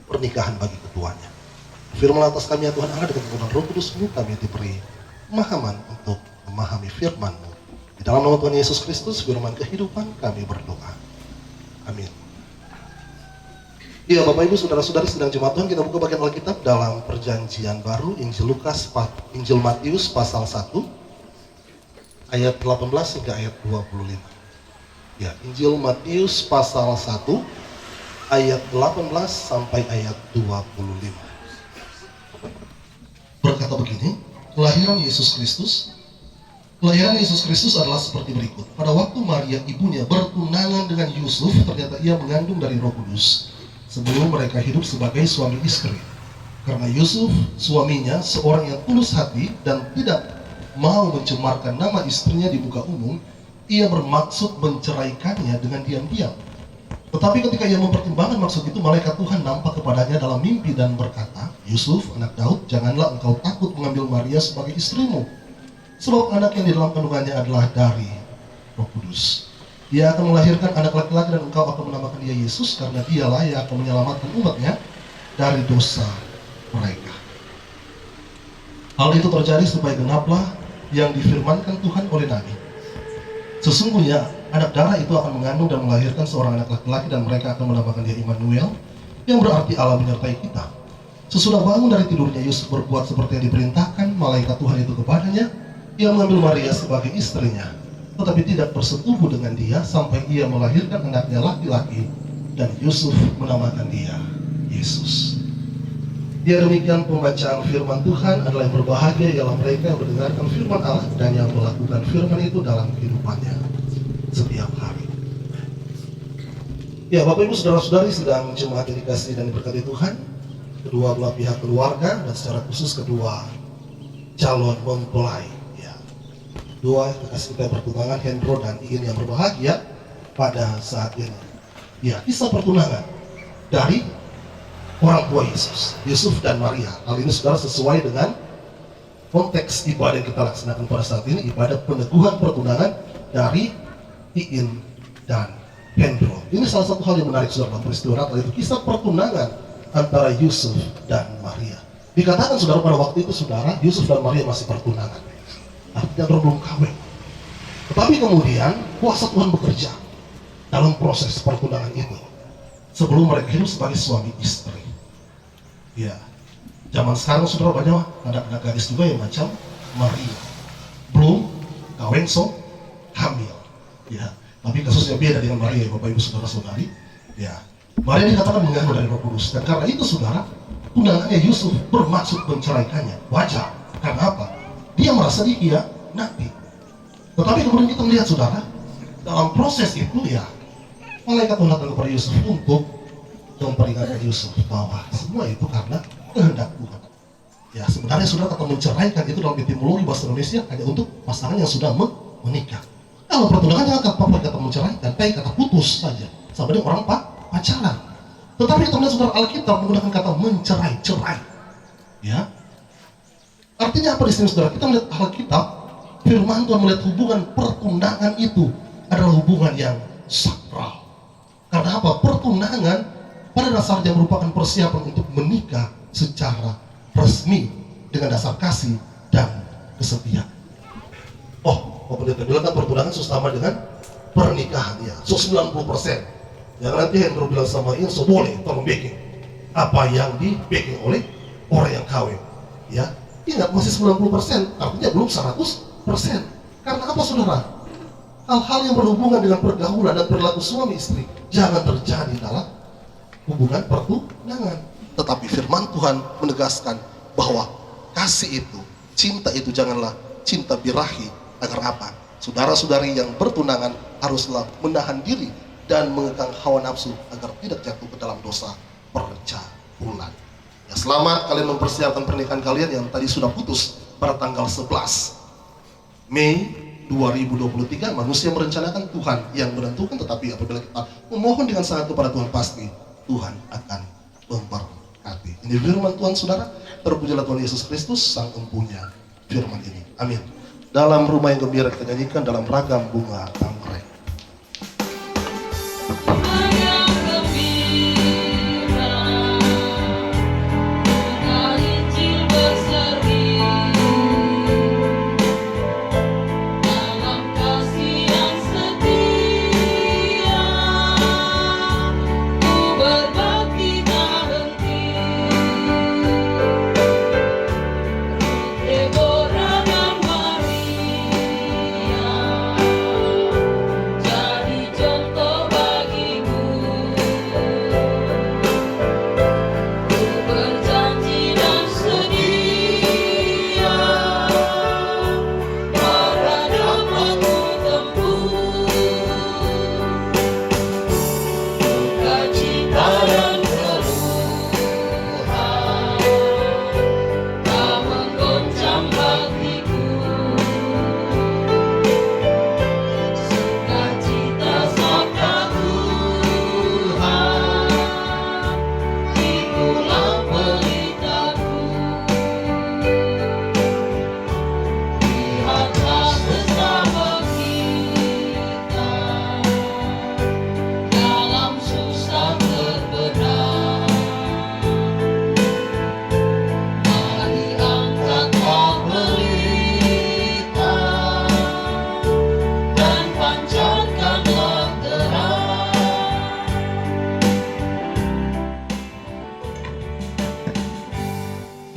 pernikahan bagi keduanya. Firman atas kami ya Tuhan Allah, dengan kekuatan Roh Kudus-Mu kami diberi pemahaman untuk memahami firman-Mu. Di dalam nama Tuhan Yesus Kristus, firman kehidupan, kami berdoa. Amin. Iya Bapak Ibu Saudara-saudari sedang jemaat Tuhan, kita buka bagian Alkitab dalam Perjanjian Baru, Injil Matius pasal 1 ayat 18 hingga ayat 25. Ya, Injil Matius pasal 1 ayat 18 sampai ayat 25. Berkata begini, kelahiran Yesus Kristus adalah seperti berikut. Pada waktu Maria ibunya bertunangan dengan Yusuf, ternyata ia mengandung dari Roh Kudus sebelum mereka hidup sebagai suami istri. Karena Yusuf suaminya seorang yang tulus hati dan tidak mau mencemarkan nama istrinya di muka umum, ia bermaksud menceraikannya dengan diam-diam. Tetapi ketika ia mempertimbangkan maksud itu, malaikat Tuhan nampak kepadanya dalam mimpi dan berkata, Yusuf, anak Daud, janganlah engkau takut mengambil Maria sebagai istrimu. Sebab anak yang di dalam kandungannya adalah dari Roh Kudus. Dia akan melahirkan anak laki-laki dan engkau akan menamakan dia Yesus, karena dialah yang akan menyelamatkan umatnya dari dosa mereka. Hal itu terjadi supaya genaplah yang difirmankan Tuhan oleh Nabi. Sesungguhnya anak darah itu akan mengandung dan melahirkan seorang anak laki-laki dan mereka akan menamakan dia Immanuel, yang berarti Allah menyertai kita. Sesudah bangun dari tidurnya, Yusuf berbuat seperti yang diperintahkan malaikat Tuhan itu kepadanya. Ia mengambil Maria sebagai istrinya, tetapi tidak bersetubuh dengan dia sampai ia melahirkan anaknya laki-laki, dan Yusuf menamakan dia Yesus. Ya, demikian pembacaan firman Tuhan. Adalah yang berbahagia ialah mereka yang mendengarkan firman Allah dan yang melakukan firman itu dalam kehidupannya setiap hari. Ya, Bapak Ibu Saudara-saudari sedang jemaat yang dikasihi dan diberkati Tuhan, kedua belah pihak keluarga dan secara khusus kedua calon mempelai. Dua kekasih kita pertunangan, Hendro dan Iin yang berbahagia pada saat ini. Ya, kisah pertunangan dari orang tua Yesus, Yusuf dan Maria. Hal ini saudara sesuai dengan konteks ibadah yang kita laksanakan pada saat ini, ibadah peneguhan pertunangan dari Iin dan Hendro. Ini salah satu hal yang menarik saudara dalam peristiwa Natal, itu kisah pertunangan antara Yusuf dan Maria. Dikatakan saudara pada waktu itu saudara, Yusuf dan Maria masih pertunangan. Artinya belum kawin. Tetapi kemudian kuasa Tuhan bekerja dalam proses pertunangan itu sebelum mereka hidup sebagai suami istri. Ya, zaman sekarang saudara banyak anak-anak gadis juga yang macam Maria, belum kawin so hamil. Ya, tapi kasusnya beda dengan Maria, Bapak Ibu Saudara-saudari. Ya, Maria dikatakan mengandung dari Roh Kudus, dan karena itu saudara, tunangannya Yusuf bermaksud menceraikannya. Wajar. Karena apa? Dia merasa dia nabi. Tetapi kemudian kita melihat saudara, dalam proses itu ya, malaikat Tuhan datang kepada Yusuf untuk memperingatkan Yusuf bahwa semua itu karena kehendak Tuhan. Ya, sebenarnya saudara kata menceraikan itu dalam etimologi bahasa Indonesia hanya untuk pasangan yang sudah menikah. Kalau pertunangan jangan kata menceraikan, tapi kata putus saja, sama dengan orang pacaran. Tetapi kita melihat saudara, Alkitab menggunakan kata cerai. Ya, artinya apa di sini saudara? Kita melihat Alkitab, firman Tuhan melihat hubungan pertunangan itu adalah hubungan yang sakral. Karena apa? Pertunangan pada dasarnya merupakan persiapan untuk menikah secara resmi dengan dasar kasih dan kesetiaan. Oh, pendeta bilang kan pertunangan sama dengan pernikahan ya. So 90%. Yang nanti Hendro bilang sama Iin, so boleh tolong backing apa yang di backing oleh orang yang kawin. Ya. Ingat masih 90%, artinya belum 100%. Karena apa saudara? Hal-hal yang berhubungan dengan pergaulan dan perilaku suami istri jangan terjadi dalam hubungan pertunangan. Tetapi firman Tuhan menegaskan bahwa kasih itu, cinta itu janganlah cinta birahi. Agar apa? Saudara-saudari yang bertunangan haruslah menahan diri dan mengekang hawa nafsu agar tidak jatuh ke dalam dosa percabulan. Ya, selamat kalian mempersiapkan pernikahan kalian yang tadi sudah putus pada tanggal 11 Mei 2023. Manusia merencanakan, Tuhan yang menentukan, tetapi apabila kita memohon dengan sangat kepada Tuhan, pasti Tuhan akan memberkati. Ini firman Tuhan, saudara. Terpujilah Tuhan Yesus Kristus, Sang Empunya firman ini. Amin. Dalam rumah yang gembira kita nyanyikan dalam ragam bunga anggrek.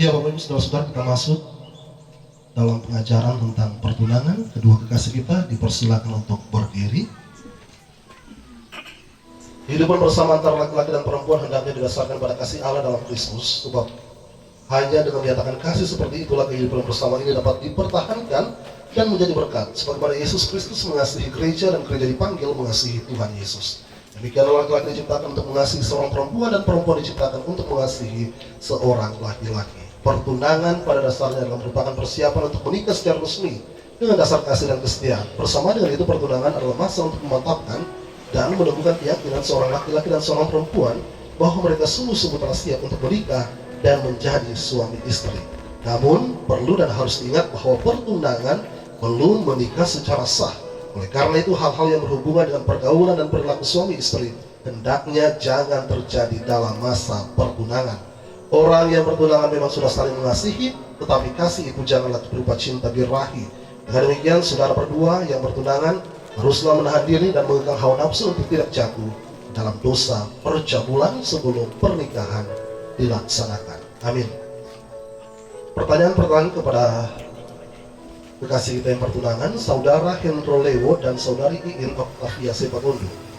Ya Bapak Ibu Saudara-saudara, kita masuk dalam pengajaran tentang pertunangan. Kedua kekasih kita dipersilakan untuk berdiri. Kehidupan bersama antara laki-laki dan perempuan hendaknya didasarkan pada kasih Allah dalam Kristus, sebab hanya dengan menyatakan kasih seperti itulah kehidupan bersama ini dapat dipertahankan dan menjadi berkat. Sebagaimana Yesus Kristus mengasihi gereja dan gereja dipanggil mengasihi Tuhan Yesus. Demikianlah laki-laki diciptakan untuk mengasihi seorang perempuan dan perempuan diciptakan untuk mengasihi seorang laki-laki. Pertunangan pada dasarnya adalah merupakan persiapan untuk menikah secara resmi dengan dasar kasih dan kesetiaan. Bersama dengan itu, pertunangan adalah masa untuk memantapkan dan meneguhkan keyakinan seorang laki-laki dan seorang perempuan bahwa mereka sungguh-sungguh telah siap untuk menikah dan menjadi suami istri. Namun, perlu dan harus diingat bahwa pertunangan belum menikah secara sah. Oleh karena itu, hal-hal yang berhubungan dengan pergaulan dan perilaku suami istri hendaknya jangan terjadi dalam masa pertunangan. Orang yang bertunangan memang sudah saling mengasihi, tetapi kasih itu janganlah berupa cinta birahi. Dengan demikian, saudara berdua yang bertunangan haruslah menahan diri dan mengekang hawa nafsu untuk tidak jatuh dalam dosa percabulan sebelum pernikahan dilaksanakan. Amin. Pertanyaan kepada kekasih kita yang bertunangan, Saudara Hendro Lewo dan Saudari Iin Octavia Sepatondo.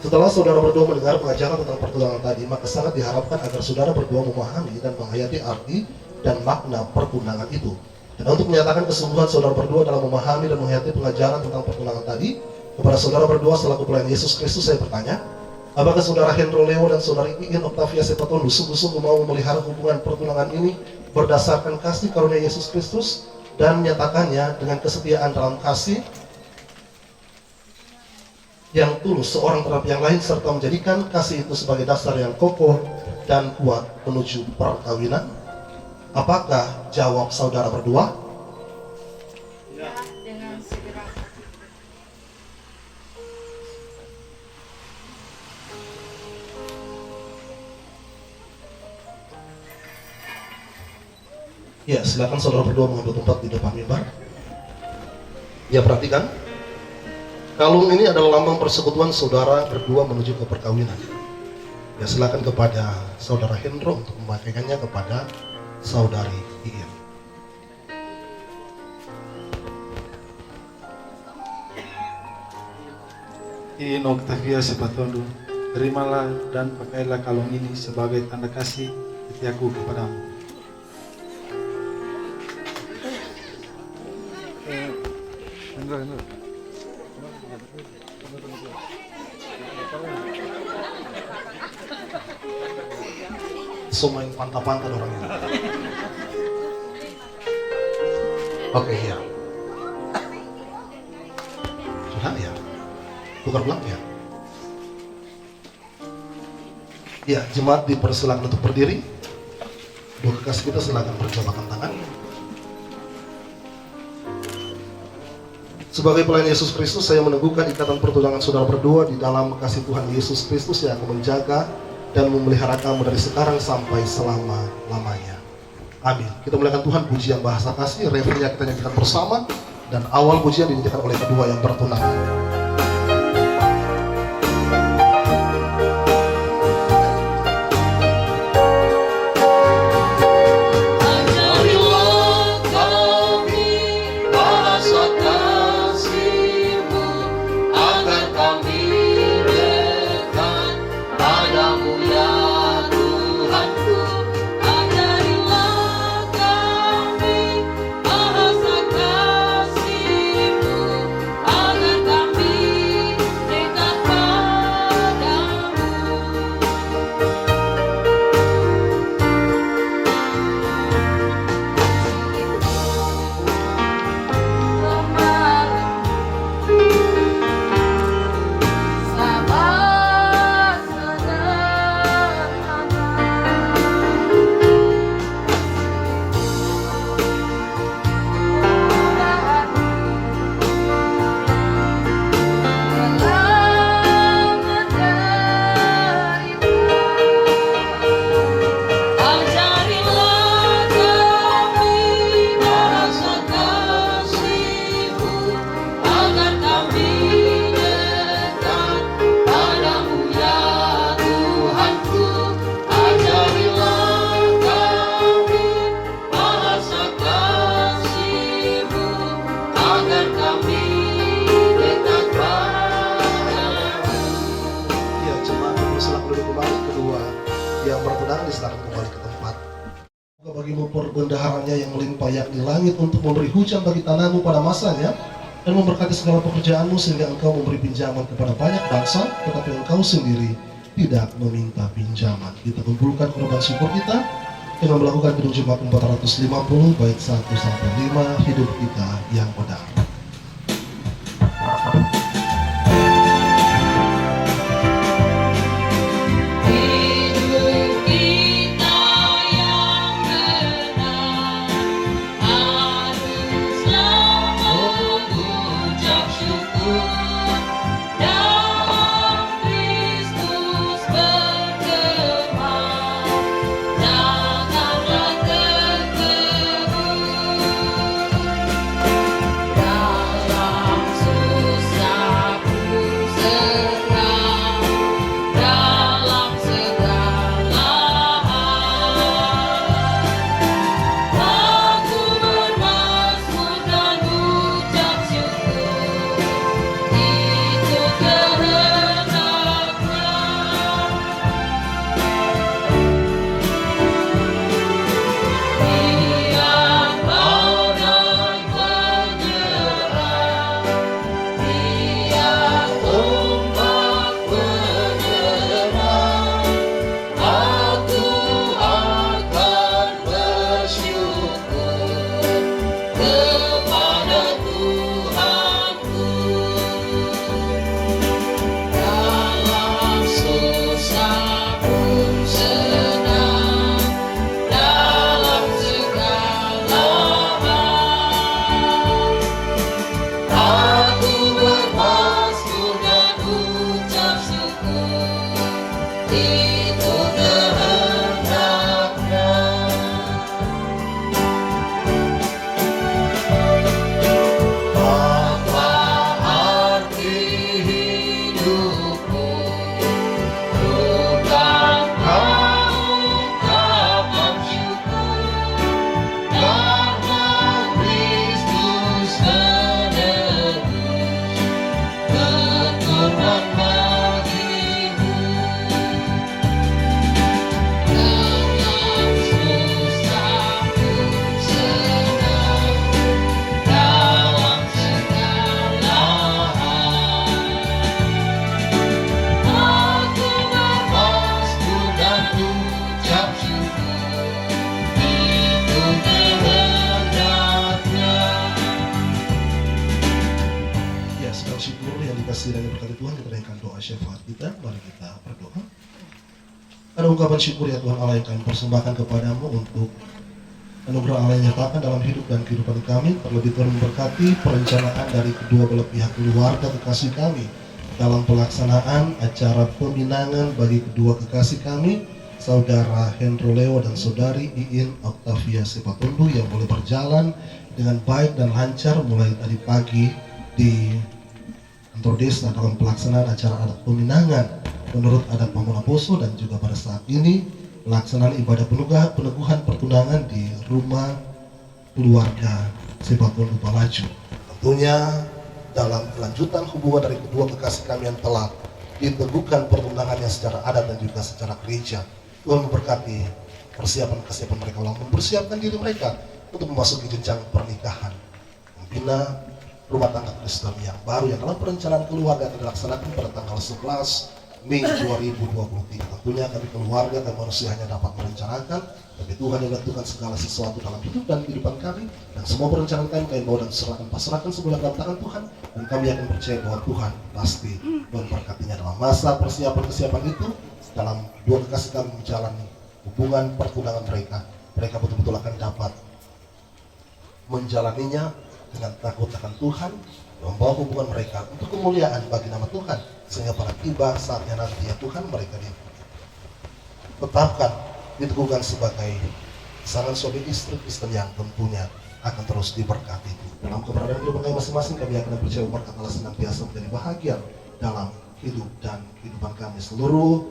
Setelah saudara berdua mendengar pengajaran tentang pertunangan tadi, maka sangat diharapkan agar saudara berdua memahami dan menghayati arti dan makna pertunangan itu. Dan untuk menyatakan kesungguhan saudara berdua dalam memahami dan menghayati pengajaran tentang pertunangan tadi, kepada saudara berdua selaku pelayan Yesus Kristus saya bertanya, apakah saudara Hendro Lewo dan saudari Iin Octavia Sepatondo sungguh-sungguh mau memelihara hubungan pertunangan ini berdasarkan kasih karunia Yesus Kristus dan menyatakannya dengan kesetiaan dalam kasih yang tulus seorang terhadap yang lain, serta menjadikan kasih itu sebagai dasar yang kokoh dan kuat menuju perkawinan? Apakah jawab saudara berdua? Ya, dengan segera. Ya, silakan saudara berdua mengambil tempat di depan mimbar. Ya, perhatikan. Kalung ini adalah lambang persekutuan saudara berdua menuju ke perkawinan. Ya, silakan kepada saudara Hendro untuk memakaikannya kepada saudari Iin. Iin Octavia Sepatondo terimalah dan pakailah kalung ini sebagai tanda kasih setiaku kepadamu. So main pantah-pantah orang ini. Oke, ya. Sudah ya. Tukar belang ya. Ya, jemaat dipersilakan untuk berdiri. Dua kekasih kita silakan berjabatkan tangan. Sebagai pelayan Yesus Kristus, saya meneguhkan ikatan pertunangan saudara berdua di dalam kasih Tuhan Yesus Kristus yang akan menjaga dan memelihara kamu dari sekarang sampai selama-lamanya. Amin. Kita muliakan Tuhan, pujian bahasa kasih, refnya kita nyanyikan bersama, dan awal pujian dinyanyikan oleh kedua yang bertunangan. Bagimu perbendaharanya yang melimpah yakni langit untuk memberi hujan bagi tanahmu pada masanya dan memberkati segala pekerjaanmu sehingga engkau memberi pinjaman kepada banyak bangsa tetapi engkau sendiri tidak meminta pinjaman. Kita kumpulkan korban syukur kita dengan melakukan Kidung Jumat 450 bait 1 sampai 5 hidup kita yang benar. kita naikkan doa syafaat kita. Mari kita berdoa. Ada ungkapan syukur ya Tuhan Allah yang kami persembahkan kepadamu untuk anugerah Allah yang nyatakan dalam hidup dan kehidupan kami. Terlebih Tuhan memberkati perencanaan dari kedua belah pihak keluarga kekasih kami dalam pelaksanaan acara peminangan bagi kedua kekasih kami, Saudara Hendro Leo dan Saudari Iin Octavia Sepatundu, yang boleh berjalan dengan baik dan lancar mulai tadi pagi di kantor desa dalam pelaksanaan acara adat peminangan menurut adat Pamula Poso, dan juga pada saat ini pelaksanaan ibadah peneguhan pertunangan di rumah keluarga Sepatundu Palaju. Tentunya dalam kelanjutan hubungan dari kedua kekasih kami yang telah diteguhkan pertunangannya secara adat dan juga secara gereja. Tuhan memberkati persiapan mereka, Allah mempersiapkan diri mereka untuk memasuki jenjang pernikahan, membina rumah tangga Kristen yang baru yang dalam perencanaan keluarga akan dilaksanakan pada tanggal 11 Mei 2023. Tentunya kami keluarga dan manusia hanya dapat merencanakan, tapi Tuhan yang menentukan segala sesuatu dalam hidup dan kehidupan kami, dan semua perencanaan kami bawa dan pasrahkan semuanya dalam tangan Tuhan, dan kami akan percaya bahwa Tuhan pasti memberkatinya dalam masa persiapan itu. Dalam dua kekasih kami menjalani hubungan pertunangan mereka betul-betul akan dapat menjalaninya dengan takut akan Tuhan, membawa hubungan mereka untuk kemuliaan bagi nama Tuhan, sehingga pada tiba saatnya nanti ya Tuhan, mereka ditetapkan, diteguhkan sebagai pasangan suami istri Kristen yang tentunya akan terus diberkati. Dalam keberadaan hidup kami masing-masing, kami akan percaya berkat Allah senantiasa menjadi bahagian dalam hidup dan kehidupan kami. Seluruh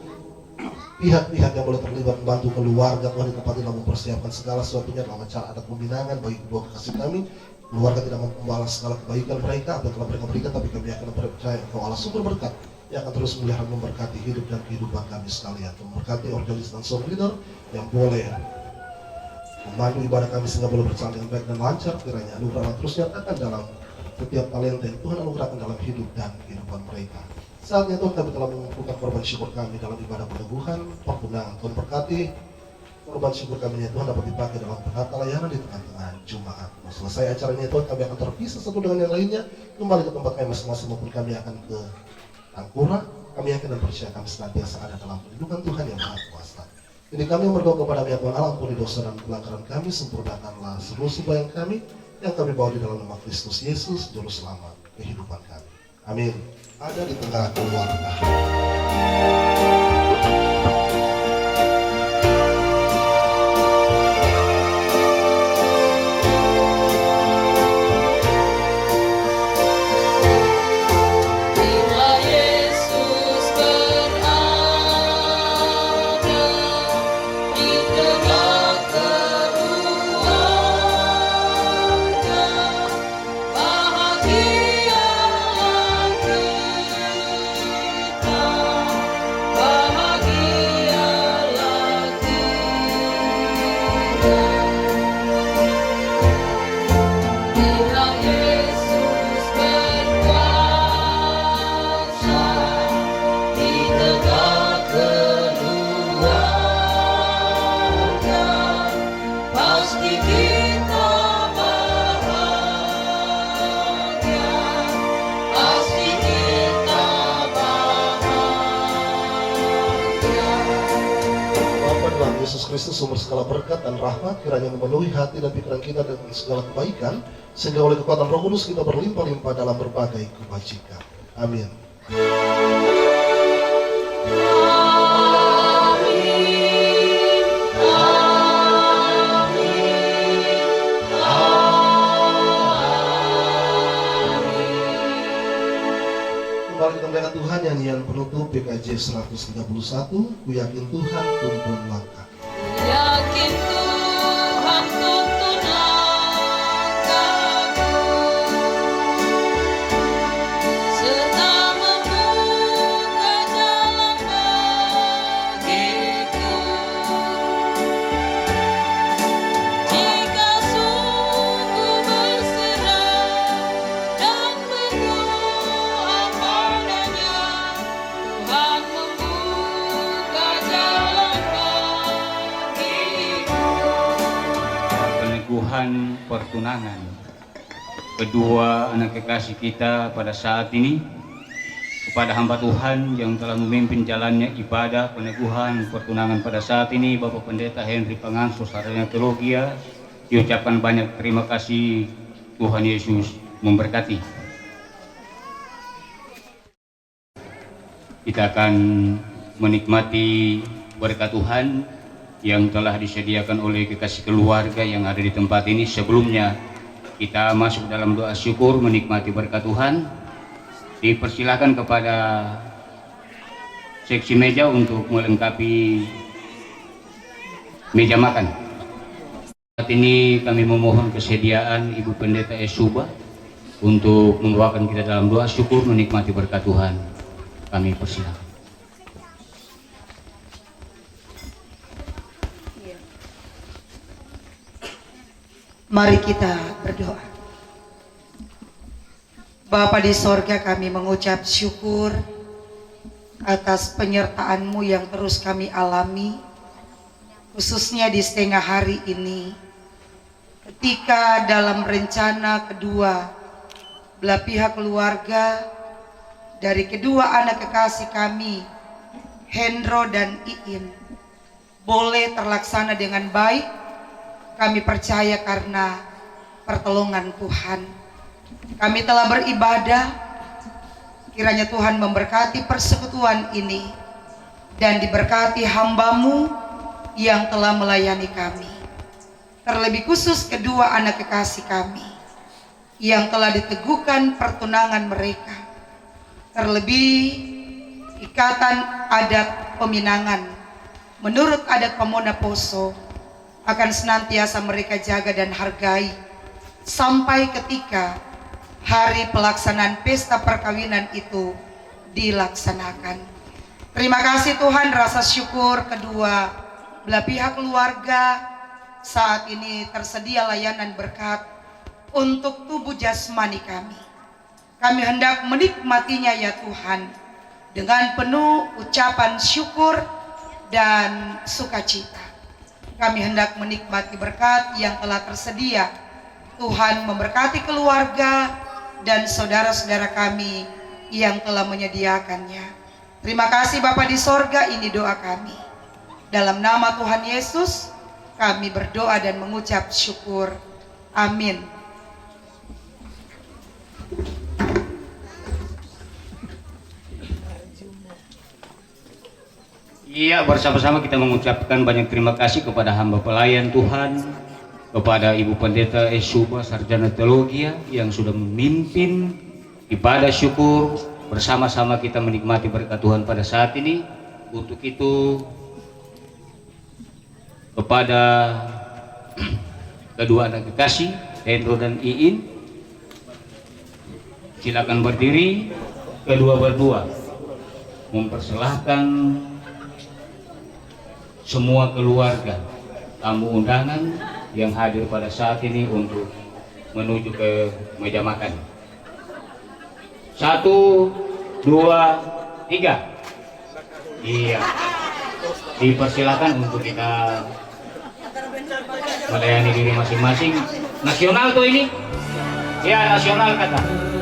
pihak-pihak yang boleh terlibat membantu keluarga Tuhan ditempati dalam mempersiapkan segala sesuatunya dalam acara adat pembinaan bagi kedua kekasih kami. Keluarga tidak membalas segala kebaikan mereka apa yang telah mereka berikan, tapi kami akan percaya bahwa Allah sumber berkat yang akan terus melihara memberkati hidup dan kehidupan kami sekalian. Memberkati organis dan soul leader yang boleh memandu ibadah kami sehingga boleh berjalan dengan baik dan lancar. Kiranya anugerah terus nyatakan dalam setiap talenta yang Tuhan anugerahkan dalam hidup dan kehidupan mereka. Saatnya Tuhan, kami telah mengumpulkan korban syukur kami dalam ibadah peneguhan pertunangan. Tuhan berkati korban syukur kami ya Tuhan dapat dipakai dalam penata layanan di tengah-tengah Jumat. Selesai acaranya Tuhan, kami akan terpisah satu dengan yang lainnya, kembali ke tempat kami masing-masing, maupun kami akan ke Tangkura. Kami yakin dan percaya kami senantiasa ada dalam perlindungan Tuhan yang Maha Kuasa. Ini kami berdoa kepada ya Tuhan Allah, ampuni dosa dan pelanggaran kami, sempurnakanlah seluruh sembahyang kami yang kami bawa di dalam nama Kristus Yesus, Juru Selamat kehidupan kami. Amin. Ada di tengah keluarga. Yesus Kristus, sumber segala berkat dan rahmat, kiranya memenuhi hati dan pikiran kita dengan segala kebaikan, sehingga oleh kekuatan Roh Kudus kita berlimpah-limpah dalam berbagai kebajikan. Amin. Kembali kita melihat Tuhan, nyanyian penutup PKJ 131, ku yakin Tuhan tuntun langkah. Yakin Tuhan tuntun langkahku, serta membuka jalan bagiku. Jika sungguh berserah dan berdoa padanya, Tuhan membuka jalan peneguhan pertunangan kedua anak kekasih kita pada saat ini kepada hamba Tuhan yang telah memimpin jalannya ibadah peneguhan pertunangan pada saat ini, Bapak Pendeta Henry Panganso Sarjana Teologia, diucapkan banyak terima kasih. Tuhan Yesus memberkati. Kita akan menikmati berkat Tuhan yang telah disediakan oleh kekasih keluarga yang ada di tempat ini. Sebelumnya kita masuk dalam doa syukur menikmati berkat Tuhan. Dipersilakan kepada seksi meja untuk melengkapi meja makan. Saat ini kami memohon kesediaan Ibu Pendeta Esuba untuk membawakan kita dalam doa syukur menikmati berkat Tuhan. Kami persilakan. Mari kita berdoa. Bapa di sorga, kami mengucap syukur atas penyertaan-Mu yang terus kami alami, khususnya di setengah hari ini, ketika dalam rencana kedua belah pihak keluarga dari kedua anak kekasih kami, Hendro dan Iin, boleh terlaksana dengan baik. Kami percaya karena pertolongan Tuhan. Kami telah beribadah, kiranya Tuhan memberkati persekutuan ini dan diberkati hamba-Mu yang telah melayani kami. Terlebih khusus kedua anak kekasih kami yang telah diteguhkan pertunangan mereka. Terlebih ikatan adat peminangan menurut adat Pamona Poso akan senantiasa mereka jaga dan hargai sampai ketika hari pelaksanaan pesta perkawinan itu dilaksanakan. Terima kasih Tuhan, rasa syukur kedua belah pihak keluarga saat ini tersedia layanan berkat untuk tubuh jasmani kami. Kami hendak menikmatinya ya Tuhan dengan penuh ucapan syukur dan sukacita. Kami hendak menikmati berkat yang telah tersedia. Tuhan memberkati keluarga dan saudara-saudara kami yang telah menyediakannya. Terima kasih Bapa di sorga, ini doa kami. Dalam nama Tuhan Yesus kami berdoa dan mengucap syukur. Amin. Iya, bersama-sama kita mengucapkan banyak terima kasih kepada hamba pelayan Tuhan, kepada Ibu Pendeta Esuba Sarjana Teologia yang sudah memimpin ibadah syukur. Bersama-sama kita menikmati berkat Tuhan pada saat ini. Untuk itu kepada kedua anak kekasih Hendro dan Iin, silakan berdiri kedua berdua, mempersilahkan semua keluarga tamu undangan yang hadir pada saat ini untuk menuju ke meja makan. 1, 2, 3. Iya, dipersilakan untuk kita melayani diri masing-masing. Nasional tuh ini? Ya, nasional kata.